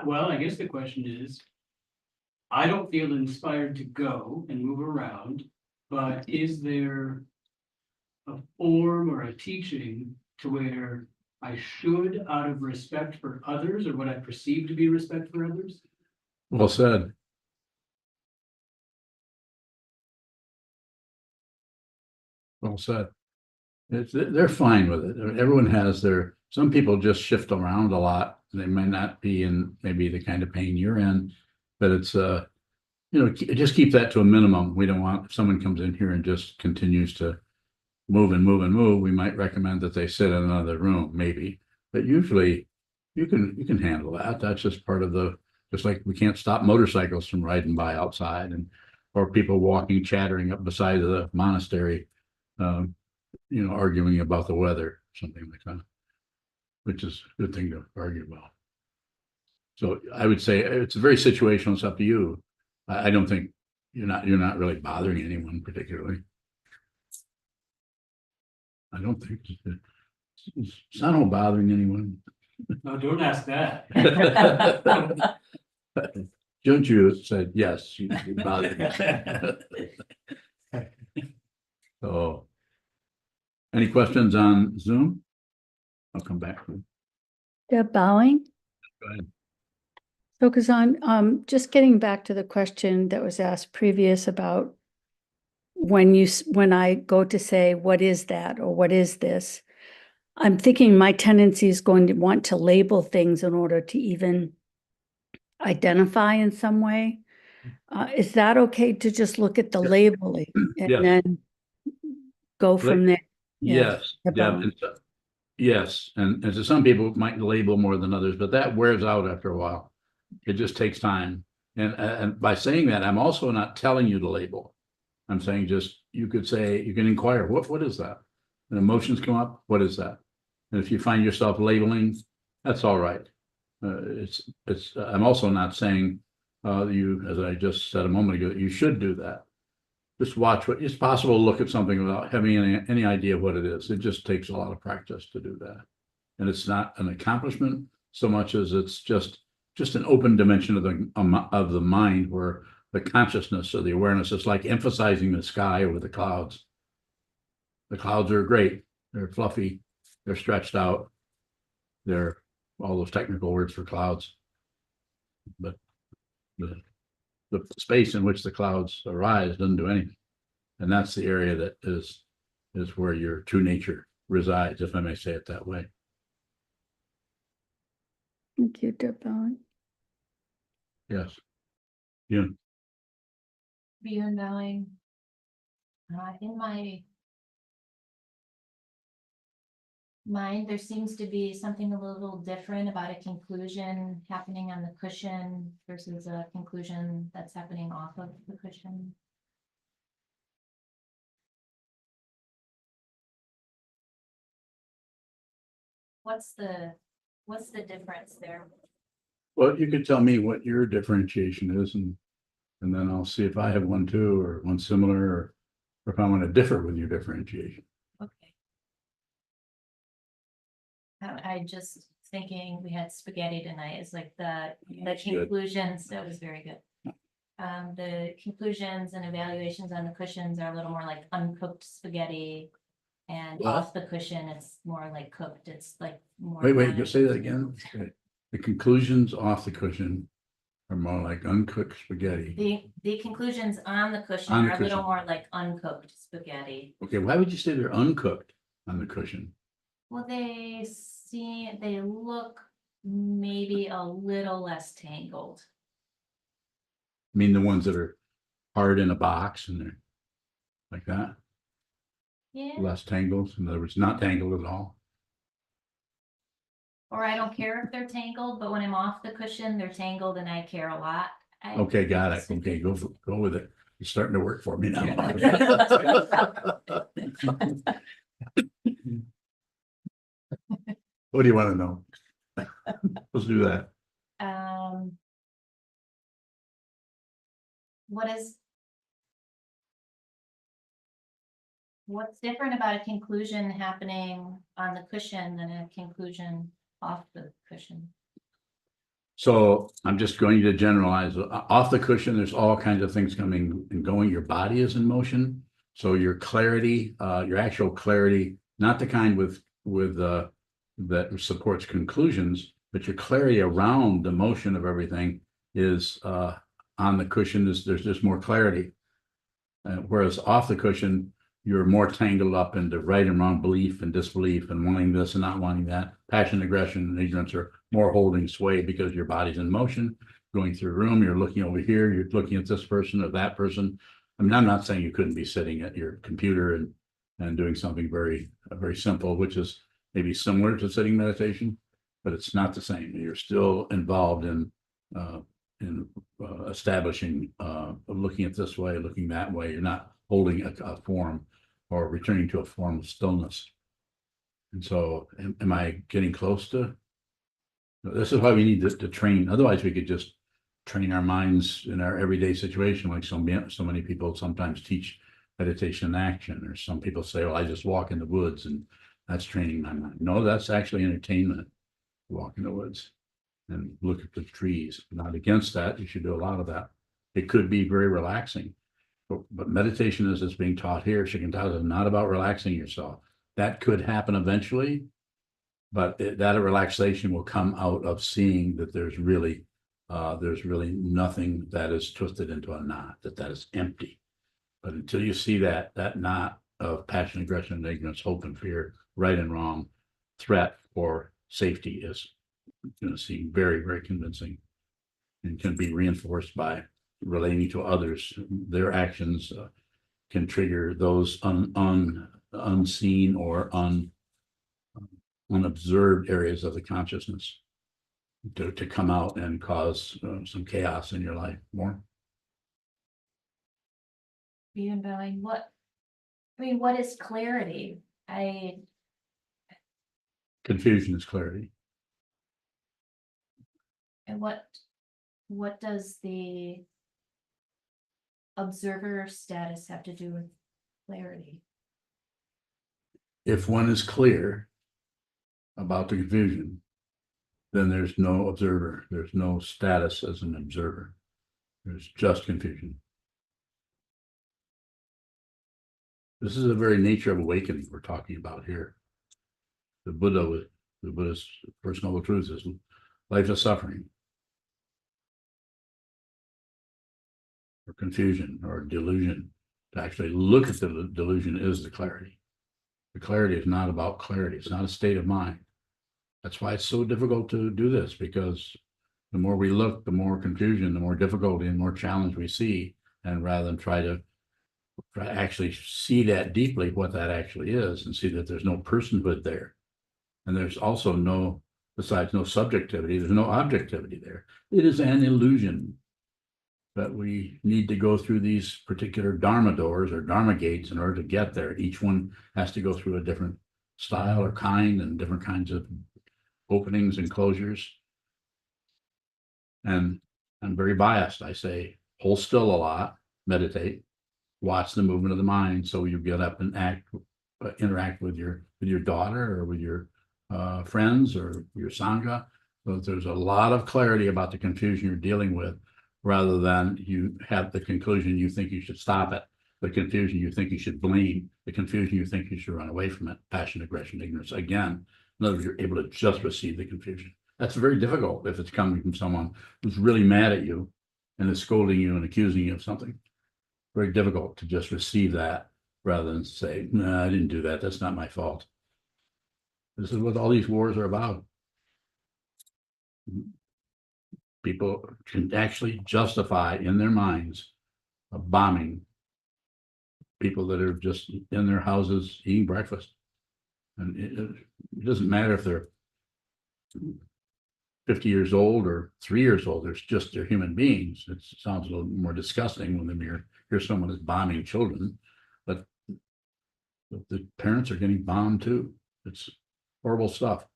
[SPEAKER 6] well, I guess the question is, I don't feel inspired to go and move around, but is there a form or a teaching to where I should, out of respect for others, or what I perceive to be respect for others?
[SPEAKER 1] Well said. Well said. They're fine with it. Everyone has some people just shift around a lot. They may not be in maybe the kind of pain you're in, but it's, just keep that to a minimum. We don't want, if someone comes in here and just continues to move and move and move, we might recommend that they sit in another room, maybe. But usually you can handle that. That's just part of just like we can't stop motorcycles from riding by outside or people walking, chattering up beside the monastery, arguing about the weather, something like that, which is a good thing to argue about. So I would say it's very situational. It's up to you. I don't think you're not really bothering anyone particularly. I don't think it's not bothering anyone.
[SPEAKER 6] No, don't ask that.
[SPEAKER 1] Junju said yes, you bothered me. So, any questions on Zoom? I'll come back.
[SPEAKER 7] Deb bowing.
[SPEAKER 1] Go ahead.
[SPEAKER 7] Sokuzan, just getting back to the question that was asked previous about when I go to say, what is that, or what is this? I'm thinking my tendency is going to want to label things in order to even identify in some way. Is that okay to just look at the labeling and
[SPEAKER 1] Yes.
[SPEAKER 7] then go from there?
[SPEAKER 1] Yes, Deb, yes, and to some people might label more than others, but that wears out after a while. It just takes time. And by saying that, I'm also not telling you to label. I'm saying you could say, you can inquire, what is that? And emotions come up, what is that? And if you find yourself labeling, that's all right. I'm also not saying as I just said a moment ago, you should do that. Just watch it's possible to look at something without having any idea of what it is. It just takes a lot of practice to do that. And it's not an accomplishment so much as it's just just an open dimension of the mind where the consciousness or the awareness is like emphasizing the sky over the clouds. The clouds are great. They're fluffy. They're stretched out. They're all those technical words for clouds. But the space in which the clouds arise doesn't do anything. And that's the area that is where your true nature resides, if I may say it that way.
[SPEAKER 7] Thank you, Devon.
[SPEAKER 1] Yes. Yeah.
[SPEAKER 8] Beyond bowing. In my mind, there seems to be something a little different about a conclusion happening on the cushion versus a conclusion that's happening off of the cushion. What's the difference there?
[SPEAKER 1] Well, you could tell me what your differentiation is, and then I'll see if I have one too, or one similar, or if I want to differ with your differentiation.
[SPEAKER 8] Okay. I just thinking we had spaghetti tonight. It's like the
[SPEAKER 1] Good.
[SPEAKER 8] conclusions, that was very good. The conclusions and evaluations on the cushions are a little more like uncooked spaghetti. And
[SPEAKER 1] What?
[SPEAKER 8] off the cushion, it's more like cooked. It's like more.
[SPEAKER 1] Wait, just say that again. Okay. The conclusions off the cushion are more like uncooked spaghetti.
[SPEAKER 8] The conclusions on the cushion
[SPEAKER 1] On the
[SPEAKER 8] are a little
[SPEAKER 1] cushion.
[SPEAKER 8] more like uncooked spaghetti.
[SPEAKER 1] Okay, why would you say they're uncooked on the cushion?
[SPEAKER 8] Well, they look maybe a little less tangled.
[SPEAKER 1] I mean, the ones that are hard in a box and they're like that,
[SPEAKER 8] Yeah,
[SPEAKER 1] less tangled, in other words, not tangled at all.
[SPEAKER 8] or I don't care if they're tangled, but when I'm off the cushion, they're tangled and I care a lot.
[SPEAKER 1] Okay, got it. Okay, go with it. It's starting to work for me now. What do you want to know? Let's do that.
[SPEAKER 8] What's different about a conclusion happening on the cushion than a conclusion off the cushion?
[SPEAKER 1] So I'm just going to generalize. Off the cushion, there's all kinds of things coming and going. Your body is in motion. So your clarity, your actual clarity, not the kind that supports conclusions, but your clarity around the motion of everything is on the cushion. There's just more clarity. Whereas off the cushion, you're more tangled up into right and wrong, belief and disbelief, and wanting this and not wanting that. Passion, aggression, and ignorance are more holding sway because your body's in motion, going through a room. You're looking over here. You're looking at this person or that person. I mean, I'm not saying you couldn't be sitting at your computer and doing something very, very simple, which is maybe similar to sitting meditation, but it's not the same. You're still involved in establishing, looking at this way, looking that way. You're not holding a form or returning to a form of stillness. And so am I getting close to? This is why we need to train. Otherwise, we could just train our minds in our everyday situation, like so many people sometimes teach meditation in action, or some people say, well, I just walk in the woods and that's training my mind. No, that's actually entertainment. Walk in the woods and look at the trees. Not against that. You should do a lot of that. It could be very relaxing. But meditation, as it's being taught here, Shikantaza, is not about relaxing yourself. That could happen eventually, but that relaxation will come out of seeing that there's really nothing that is twisted into a knot, that is empty. But until you see that knot of passion, aggression, and ignorance, hope and fear, right and wrong, threat or safety is going to seem very, very convincing and can be reinforced by relating to others. Their actions can trigger those unseen or unobserved areas of the consciousness to come out and cause some chaos in your life more.
[SPEAKER 8] Beyond bowing, what is clarity?
[SPEAKER 1] Confusion is clarity.
[SPEAKER 8] And what does the observer status have to do with clarity?
[SPEAKER 1] If one is clear about the confusion, then there's no observer. There's no status as an observer. There's just confusion. This is the very nature of awakening we're talking about here. The Buddha's first noble truth is life is suffering, or confusion, or delusion. To actually look at the delusion is the clarity. The clarity is not about clarity. It's not a state of mind. That's why it's so difficult to do this, because the more we look, the more confusion, the more difficulty and more challenge we see. And rather than try to actually see that deeply, what that actually is, and see that there's no personhood there. And there's also no, besides no subjectivity, there's no objectivity there. It is an illusion. But we need to go through these particular Dharma doors or Dharma gates in order to get there. Each one has to go through a different style or kind and different kinds of openings and closures. And I'm very biased. I say, hold still a lot, meditate, watch the movement of the mind. So you get up and interact with your daughter or with your friends or your Sangha. So there's a lot of clarity about the confusion you're dealing with, rather than you have the conclusion you think you should stop it, the confusion you think you should blame, the confusion you think you should run away from it, passion, aggression, ignorance. Again, in other words, you're able to just receive the confusion. That's very difficult if it's coming from someone who's really mad at you and is scolding you and accusing you of something. Very difficult to just receive that rather than say, no, I didn't do that. That's not my fault. This is what all these wars are about. People can actually justify in their minds a bombing people that are just in their houses eating breakfast. And it doesn't matter if they're 50 years old or 3 years old. They're human beings. It sounds a little more disgusting when they hear someone is bombing children, but the parents are getting bombed too. It's horrible stuff.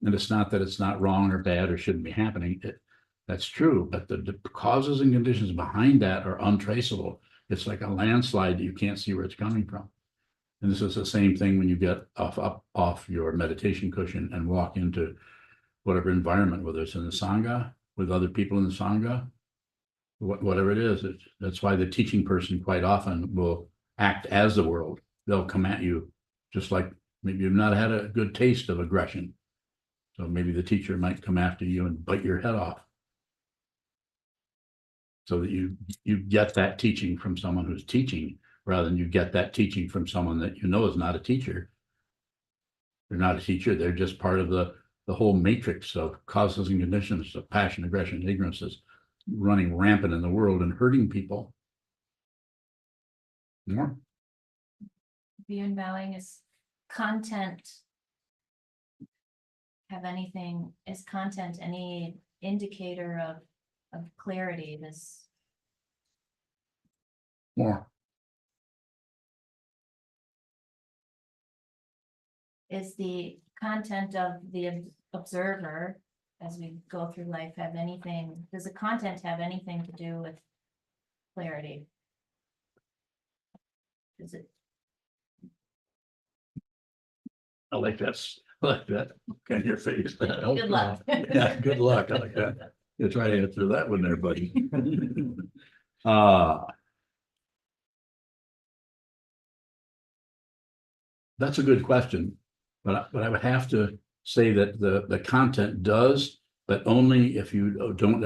[SPEAKER 1] And it's not that it's not wrong or bad or shouldn't be happening. That's true, but the causes and conditions behind that are untraceable. It's like a landslide that you can't see where it's coming from. And this is the same thing when you get off your meditation cushion and walk into whatever environment, whether it's in the Sangha, with other people in the Sangha, whatever it is. That's why the teaching person quite often will act as the world. They'll come at you just like maybe you've not had a good taste of aggression. So maybe the teacher might come after you and bite your head off. So that you get that teaching from someone who's teaching, rather than you get that teaching from someone that you know is not a teacher. They're not a teacher. They're just part of the whole matrix of causes and conditions of passion, aggression, and ignorance is running rampant in the world and hurting people. More?
[SPEAKER 8] Beyond bowing is content. Is content any indicator of clarity?
[SPEAKER 1] More.
[SPEAKER 8] Is the content of the observer as we go through life does the content have anything to do with clarity? Is it?
[SPEAKER 1] I like that. I like that. Kind of your face.
[SPEAKER 8] Good luck.
[SPEAKER 1] Yeah, good luck. I like that. You try to answer that one there, buddy. That's a good question, but I would have to say that the content does, but only if you don't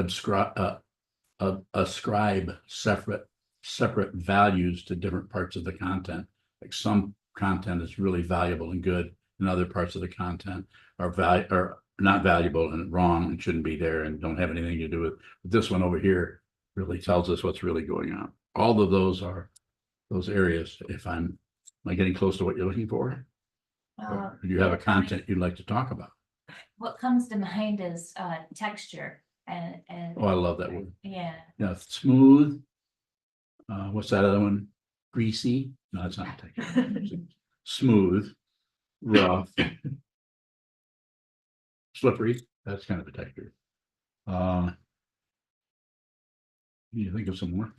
[SPEAKER 1] ascribe separate values to different parts of the content. Like some content is really valuable and good, and other parts of the content are not valuable and wrong and shouldn't be there and don't have anything to do with. But this one over here really tells us what's really going on. All of those are those areas. Am I getting close to what you're looking for? Or do you have a content you'd like to talk about?
[SPEAKER 8] What comes to mind is texture and.
[SPEAKER 1] Oh, I love that word.
[SPEAKER 8] Yeah.
[SPEAKER 1] Yeah, smooth. What's that other one? Greasy? No, it's not texture. Smooth, rough, slippery. That's kind of a texture. You think of some more?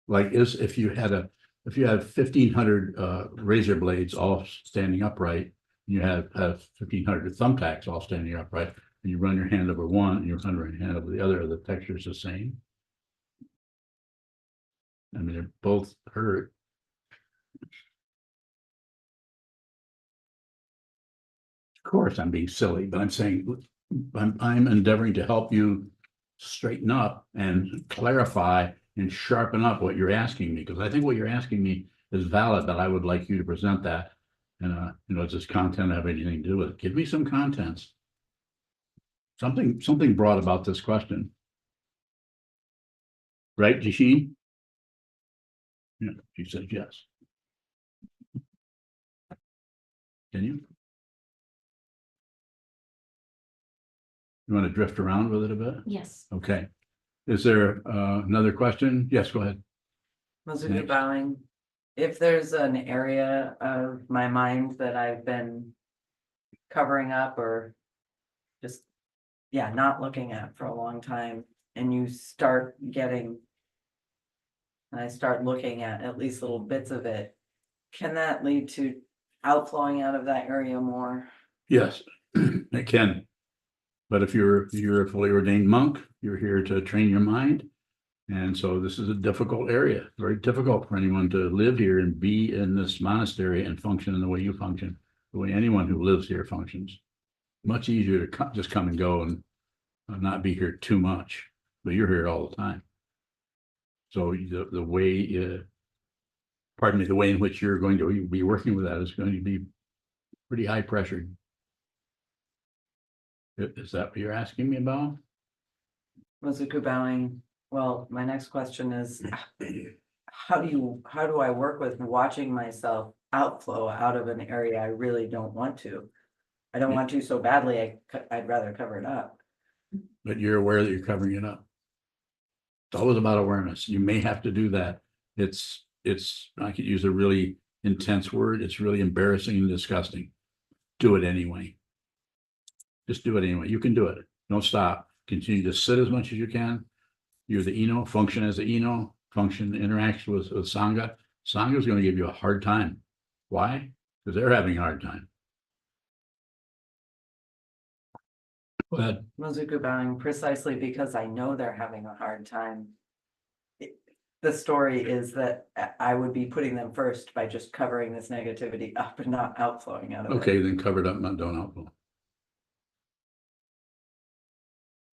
[SPEAKER 1] Like if you had 1,500 razor blades all standing upright, You have 1,500 thumbtacks all standing upright, and you run your hand over one, and you run your hand over the other, the texture is the same. I mean, they're both hurt. Of course, I'm being silly, but I'm saying, I'm endeavoring to help you straighten up and clarify and sharpen up what you're asking me, because I think what you're asking me is valid, but I would like you to present that. And, does this content have anything to do with it? Give me some contents. Something brought about this question. Right, Jasheen? Yeah, she said yes. Can you? You want to drift around with it a bit?
[SPEAKER 8] Yes.
[SPEAKER 1] Okay. Is there another question? Yes, go ahead.
[SPEAKER 9] Mizuki bowing. If there's an area of my mind that I've been covering up or just, yeah, not looking at for a long time, and you start getting, and I start looking at least little bits of it, can that lead to outflowing out of that area more?
[SPEAKER 1] Yes, it can. But if you're a fully ordained monk, you're here to train your mind. And so this is a difficult area, very difficult for anyone to live here and be in this monastery and function in the way you function, the way anyone who lives here functions. Much easier to just come and go and not be here too much, but you're here all the time. So the way, pardon me, the way in which you're going to be working with that is going to be pretty high pressured. Is that what you're asking me about?
[SPEAKER 9] Mizuku bowing. Well, my next question is, how do I work with watching myself outflow out of an area I really don't want to? I don't want to so badly, I'd rather cover it up.
[SPEAKER 1] But you're aware that you're covering it up. It's always about awareness. You may have to do that. It's, I could use a really intense word. It's really embarrassing and disgusting. Do it anyway. Just do it anyway. You can do it. Don't stop. Continue to sit as much as you can. You're the Eno, function as the Eno, function, interact with Sangha. Sangha is going to give you a hard time. Why? Because they're having a hard time. Go ahead.
[SPEAKER 9] Mizuku bowing precisely because I know they're having a hard time. The story is that I would be putting them first by just covering this negativity up and not outflowing out of it.
[SPEAKER 1] Okay, then cover it up, not don't outflow.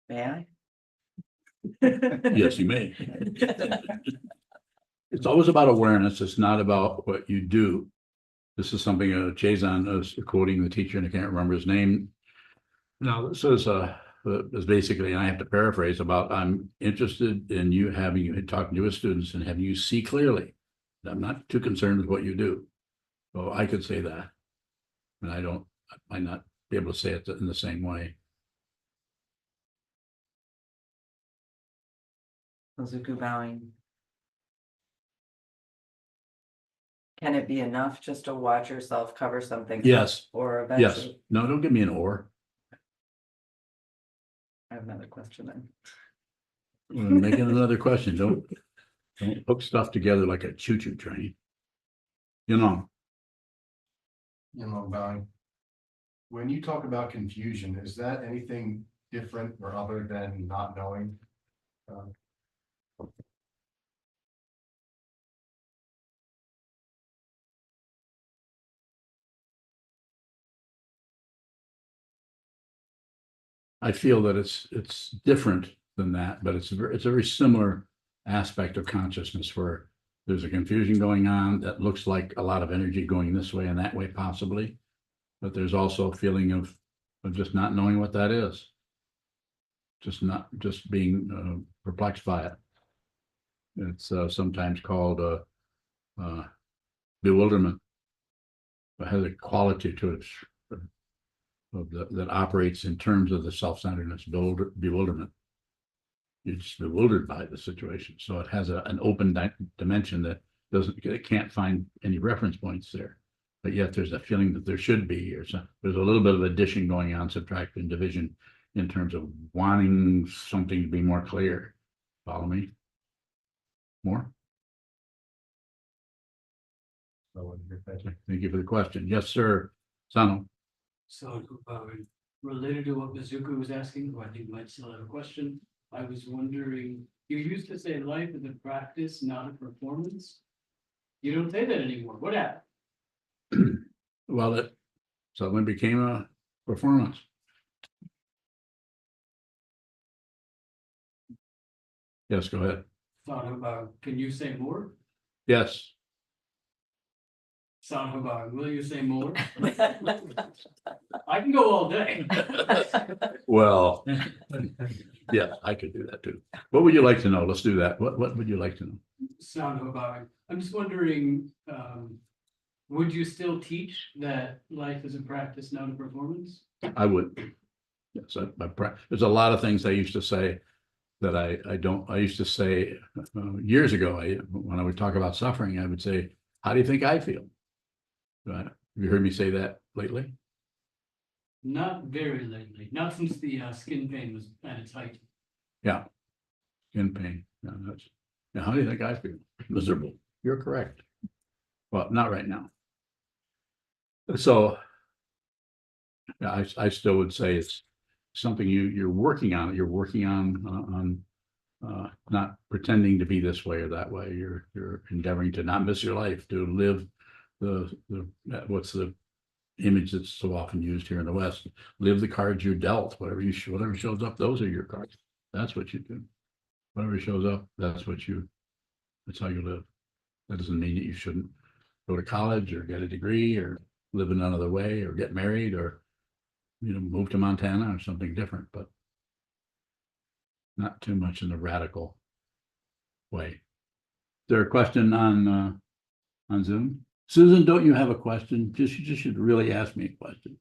[SPEAKER 9] May I?
[SPEAKER 1] Yes, you may. It's always about awareness. It's not about what you do. This is something Chazan is quoting the teacher, and I can't remember his name. Now, this is basically, and I have to paraphrase about, I'm interested in you talking to his students and having you see clearly. I'm not too concerned with what you do. So I could say that. And I might not be able to say it in the same way.
[SPEAKER 9] Mizuku bowing. Can it be enough just to watch yourself cover something?
[SPEAKER 1] Yes.
[SPEAKER 9] Or eventually?
[SPEAKER 1] Yes. No, don't give me an or.
[SPEAKER 9] I have another question then.
[SPEAKER 1] Make it another question. Don't hook stuff together like a choo-choo train.
[SPEAKER 10] Bowing. When you talk about confusion, is that anything different or other than not knowing?
[SPEAKER 1] I feel that it's different than that, but it's a very similar aspect of consciousness where there's a confusion going on that looks like a lot of energy going this way and that way possibly, but there's also a feeling of just not knowing what that is. Just being perplexed by it. It's sometimes called bewilderment. It has a quality to it that operates in terms of the self-centeredness, bewilderment. You're just bewildered by the situation. So it has an open dimension that it can't find any reference points there. But yet there's a feeling that there should be, or there's a little bit of addition going on, subtraction, division, in terms of wanting something to be more clear. Follow me? More? Thank you for the question. Yes, sir. Sano.
[SPEAKER 6] So, related to what Mizuka was asking, who I think might still have a question, I was wondering, you used to say life is a practice, not a performance. You don't say that anymore. What happened?
[SPEAKER 1] Well, it suddenly became a performance. Yes, go ahead.
[SPEAKER 6] Thought about, can you say more?
[SPEAKER 1] Yes.
[SPEAKER 6] Sound about, will you say more? I can go all day.
[SPEAKER 1] Well, yeah, I could do that too. What would you like to know? Let's do that. What would you like to know?
[SPEAKER 6] Sound about, I'm just wondering, would you still teach that life is a practice, not a performance?
[SPEAKER 1] I would. Yes, there's a lot of things I used to say that I don't, I used to say years ago, when I would talk about suffering, I would say, how do you think I feel? Have you heard me say that lately?
[SPEAKER 6] Not very lately, not since the skin pain was at its height.
[SPEAKER 1] Yeah. Skin pain. Yeah, now, how do you think I feel? Miserable. You're correct. Well, not right now. So yeah, I still would say it's something you're working on. You're working on not pretending to be this way or that way. You're endeavoring to not miss your life, to live what's the image that's so often used here in the West? Live the cards you're dealt. Whatever shows up, those are your cards. That's what you do. Whatever shows up, that's how you live. That doesn't mean that you shouldn't go to college or get a degree or live in another way or get married or move to Montana or something different, but not too much in a radical way. Is there a question on Zoom? Susan, don't you have a question? You just should really ask me a question.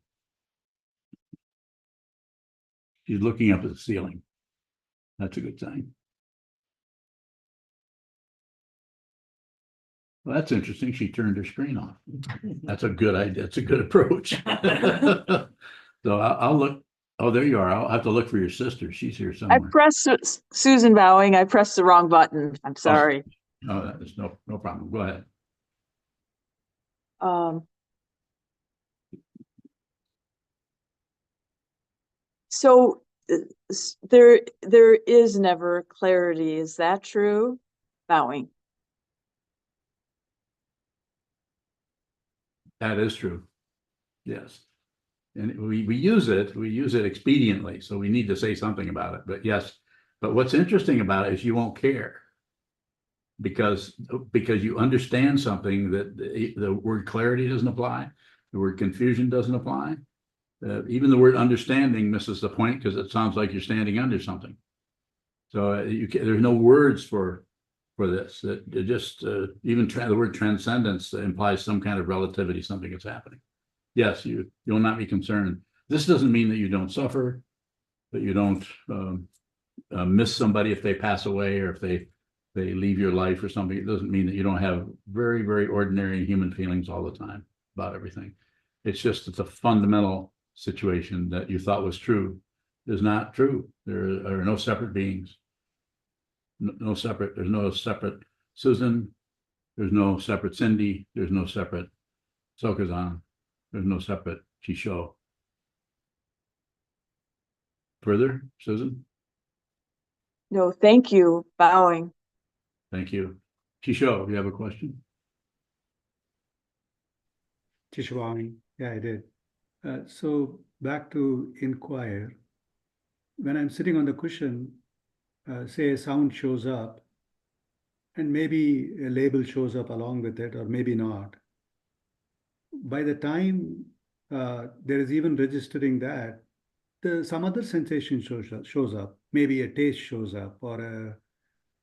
[SPEAKER 1] She's looking up at the ceiling. That's a good sign. Well, that's interesting. She turned her screen off. That's a good idea. That's a good approach. So I'll look. Oh, there you are. I'll have to look for your sister. She's here
[SPEAKER 11] I
[SPEAKER 1] somewhere.
[SPEAKER 11] pressed Susan Bowing. I pressed the wrong button. I'm sorry.
[SPEAKER 1] No, that's no problem. Go ahead.
[SPEAKER 11] So there is never clarity. Is that true? Bowing.
[SPEAKER 1] That is true. Yes. And we use it expediently. So we need to say something about it. But yes, but what's interesting about it is you won't care. Because you understand something that the word clarity doesn't apply, the word confusion doesn't apply. Even the word understanding misses the point because it sounds like you're standing under something. So there's no words for this. It just even the word transcendence implies some kind of relativity, something that's happening. Yes, you'll not be concerned. This doesn't mean that you don't suffer, that you don't miss somebody if they pass away or if they leave your life or something. It doesn't mean that you don't have very, very ordinary human feelings all the time about everything. It's just it's a fundamental situation that you thought was true is not true. There are no separate beings. There's no separate Susan. There's no separate Cindy. There's no separate Sokuzan. There's no separate Chisho. Further, Susan?
[SPEAKER 11] No, thank you. Bowing.
[SPEAKER 1] Thank you. Chisho, you have a question?
[SPEAKER 12] Tishwani, yeah, I did. So back to Inquire. When I'm sitting on the cushion, say a sound shows up, and maybe a label shows up along with it, or maybe not. By the time there is even registering that, some other sensation shows up. Maybe a taste shows up, or a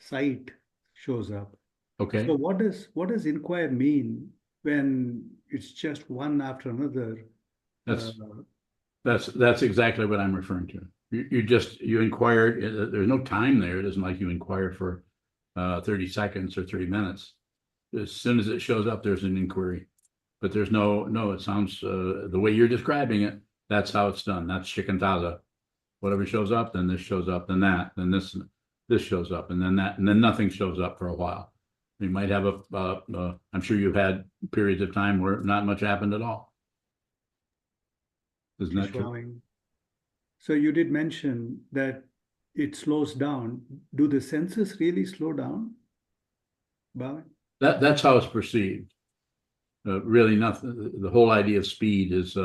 [SPEAKER 12] sight shows up.
[SPEAKER 1] Okay.
[SPEAKER 12] So what does Inquire mean when it's just one after another?
[SPEAKER 1] That's exactly what I'm referring to. You inquired. There's no time there. It isn't like you inquire for 30 seconds or 3 minutes. As soon as it shows up, there's an inquiry. But there's no. It sounds the way you're describing it. That's how it's done. That's shikantaza. Whatever shows up, then this shows up, then that, then this shows up, and then that, and then nothing shows up for a while. You might have I'm sure you've had periods of time where not much happened at all. Isn't that true?
[SPEAKER 12] Bowing. So you did mention that it slows down. Do the senses really slow down? Bowing?
[SPEAKER 1] That's how it's perceived. Really nothing, the whole idea of speed is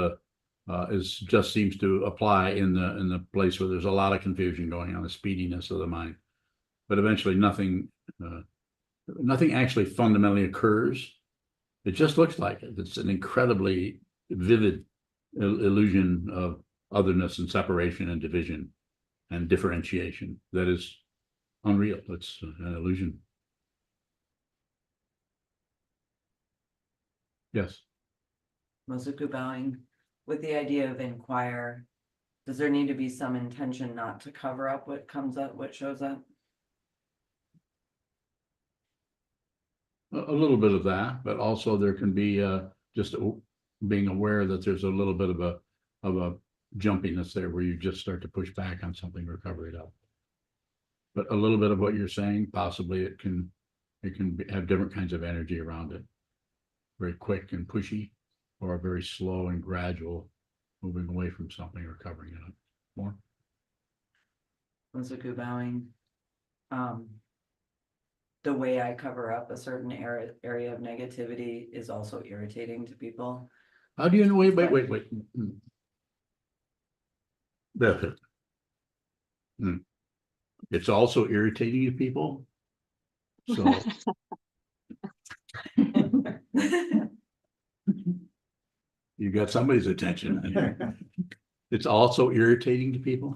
[SPEAKER 1] just seems to apply in the place where there's a lot of confusion going on, the speediness of the mind. But eventually nothing actually fundamentally occurs. It just looks like it. It's an incredibly vivid illusion of otherness and separation and division and differentiation that is unreal. It's an illusion. Yes.
[SPEAKER 9] Mosuku bowing, with the idea of inquire, does there need to be some intention not to cover up what comes up, what shows up?
[SPEAKER 1] A little bit of that, but also there can be just being aware that there's a little bit of a jumpiness there where you just start to push back on something or cover it up. But a little bit of what you're saying, possibly it can have different kinds of energy around it. Very quick and pushy, or very slow and gradual, moving away from something or covering it up more.
[SPEAKER 9] Mosuku bowing. The way I cover up a certain area of negativity is also irritating to people.
[SPEAKER 1] How do you know? Wait. That's it. It's also irritating to people. So you got somebody's attention. It's also irritating to people.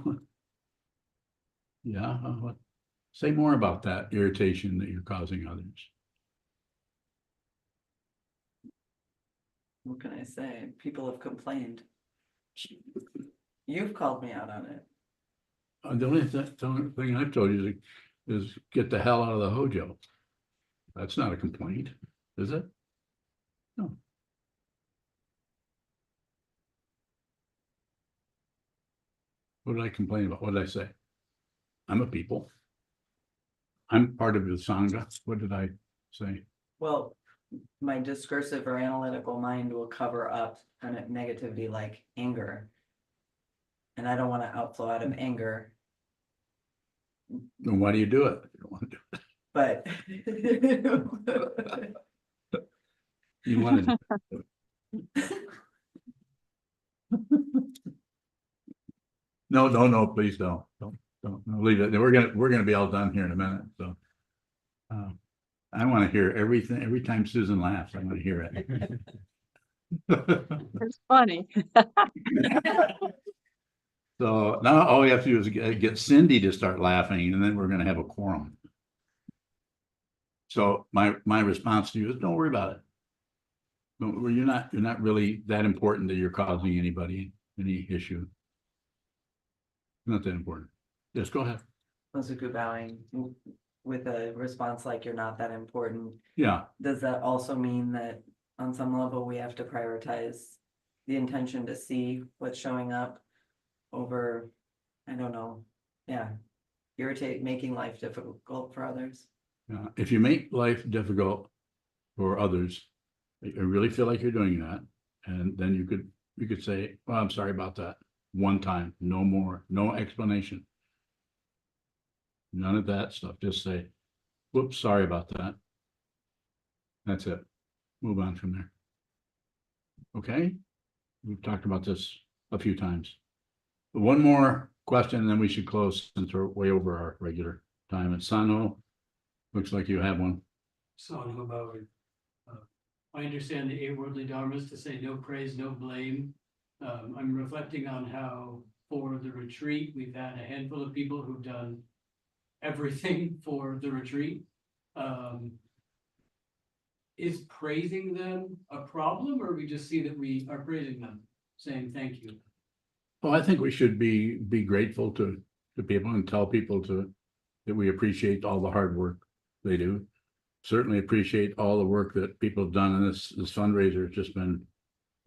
[SPEAKER 1] Yeah. Say more about that irritation that you're causing others.
[SPEAKER 9] What can I say? People have complained. You've called me out on it.
[SPEAKER 1] The only thing I've told you is get the hell out of the Hojo. That's not a complaint, is it? No. What did I complain about? What did I say? I'm a people. I'm part of the Sangha. What did I say?
[SPEAKER 9] Well, my discursive or analytical mind will cover up kind of negativity like anger. And I don't want to outflow out of anger.
[SPEAKER 1] Then why do you do it? You don't want to do it.
[SPEAKER 9] But
[SPEAKER 1] You want to do it. No, please don't leave it. We're gonna be all done here in a minute. So I want to hear everything. Every time Susan laughs, I want to hear it.
[SPEAKER 11] It's funny.
[SPEAKER 1] So now all we have to do is get Cindy to start laughing, and then we're gonna have a quorum. So my response to you is don't worry about it. You're not really that important that you're causing anybody any issue. Not that important. Yes, go ahead.
[SPEAKER 9] Mosuku bowing with a response like you're not that important.
[SPEAKER 1] Yeah.
[SPEAKER 9] Does that also mean that on some level we have to prioritize the intention to see what's showing up over, I don't know, making life difficult for others?
[SPEAKER 1] If you make life difficult for others, I really feel like you're doing that, and then you could say, well, I'm sorry about that. One time, no more, no explanation. None of that stuff. Just say, whoops, sorry about that. That's it. Move on from there. Okay? We've talked about this a few times. One more question, and then we should close since we're way over our regular time. And Sano, looks like you have one.
[SPEAKER 6] Song about, I understand the eight worldly dharmas to say no praise, no blame. I'm reflecting on how for the retreat, we've had a handful of people who've done everything for the retreat. Is praising them a problem, or we just see that we are praising them, saying thank you?
[SPEAKER 1] Well, I think we should be grateful to people and tell people that we appreciate all the hard work they do. Certainly appreciate all the work that people have done, and this fundraiser has just been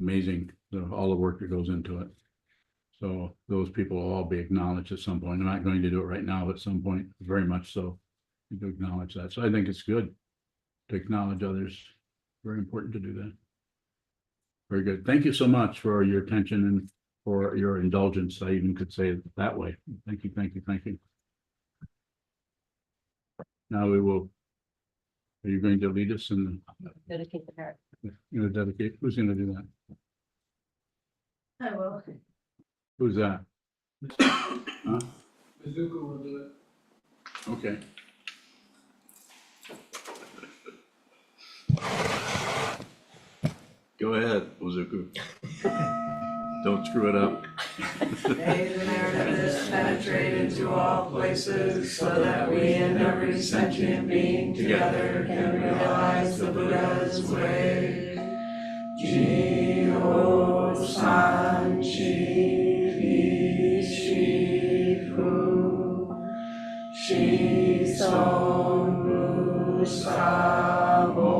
[SPEAKER 1] amazing, all the work that goes into it. So those people will all be acknowledged at some point. I'm not going to do it right now, but at some point, very much so, you do acknowledge that. So I think it's good to acknowledge others. Very important to do that. Very good. Thank you so much for your attention for your indulgence. I even could say it that way. Thank you, thank you, thank you. Now we will. Are you going to lead us in?
[SPEAKER 2] Dedicate the parrot.
[SPEAKER 1] You know, dedicate, who's gonna do that?
[SPEAKER 2] I will.
[SPEAKER 1] Who's that? Huh? Okay. Go ahead, Ozuku. Don't screw it up.
[SPEAKER 9] May the merit of this penetrate into all places, so that we and every sentient being together can realize the Buddha's way. Ji-ho san chi shi fu shi son ru sa mo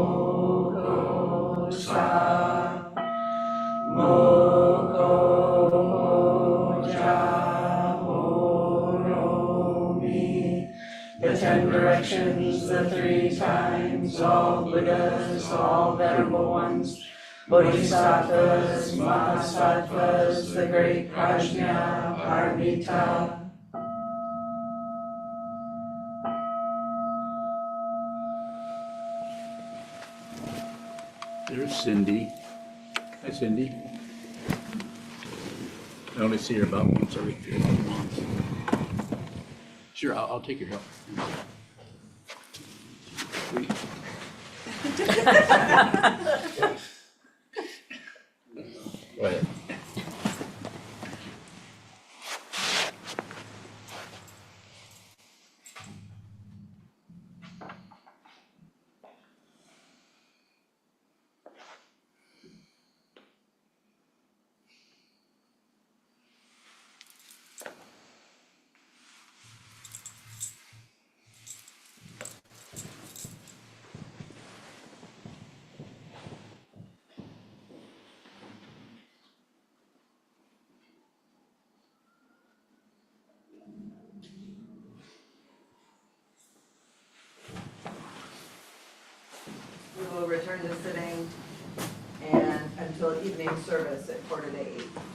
[SPEAKER 9] ko sa mo ko ja ho ro mi. The 10 directions, the 3 times, all Buddhas, all venerable ones, Bodhisattvas, Mahasattvas, the great Prajna, Paramita.
[SPEAKER 1] There's Cindy. Hi, Cindy. I only see her about once every 3 months. Sure, I'll take your help. Go ahead.
[SPEAKER 9] We will return to sitting and until evening service at 7:45.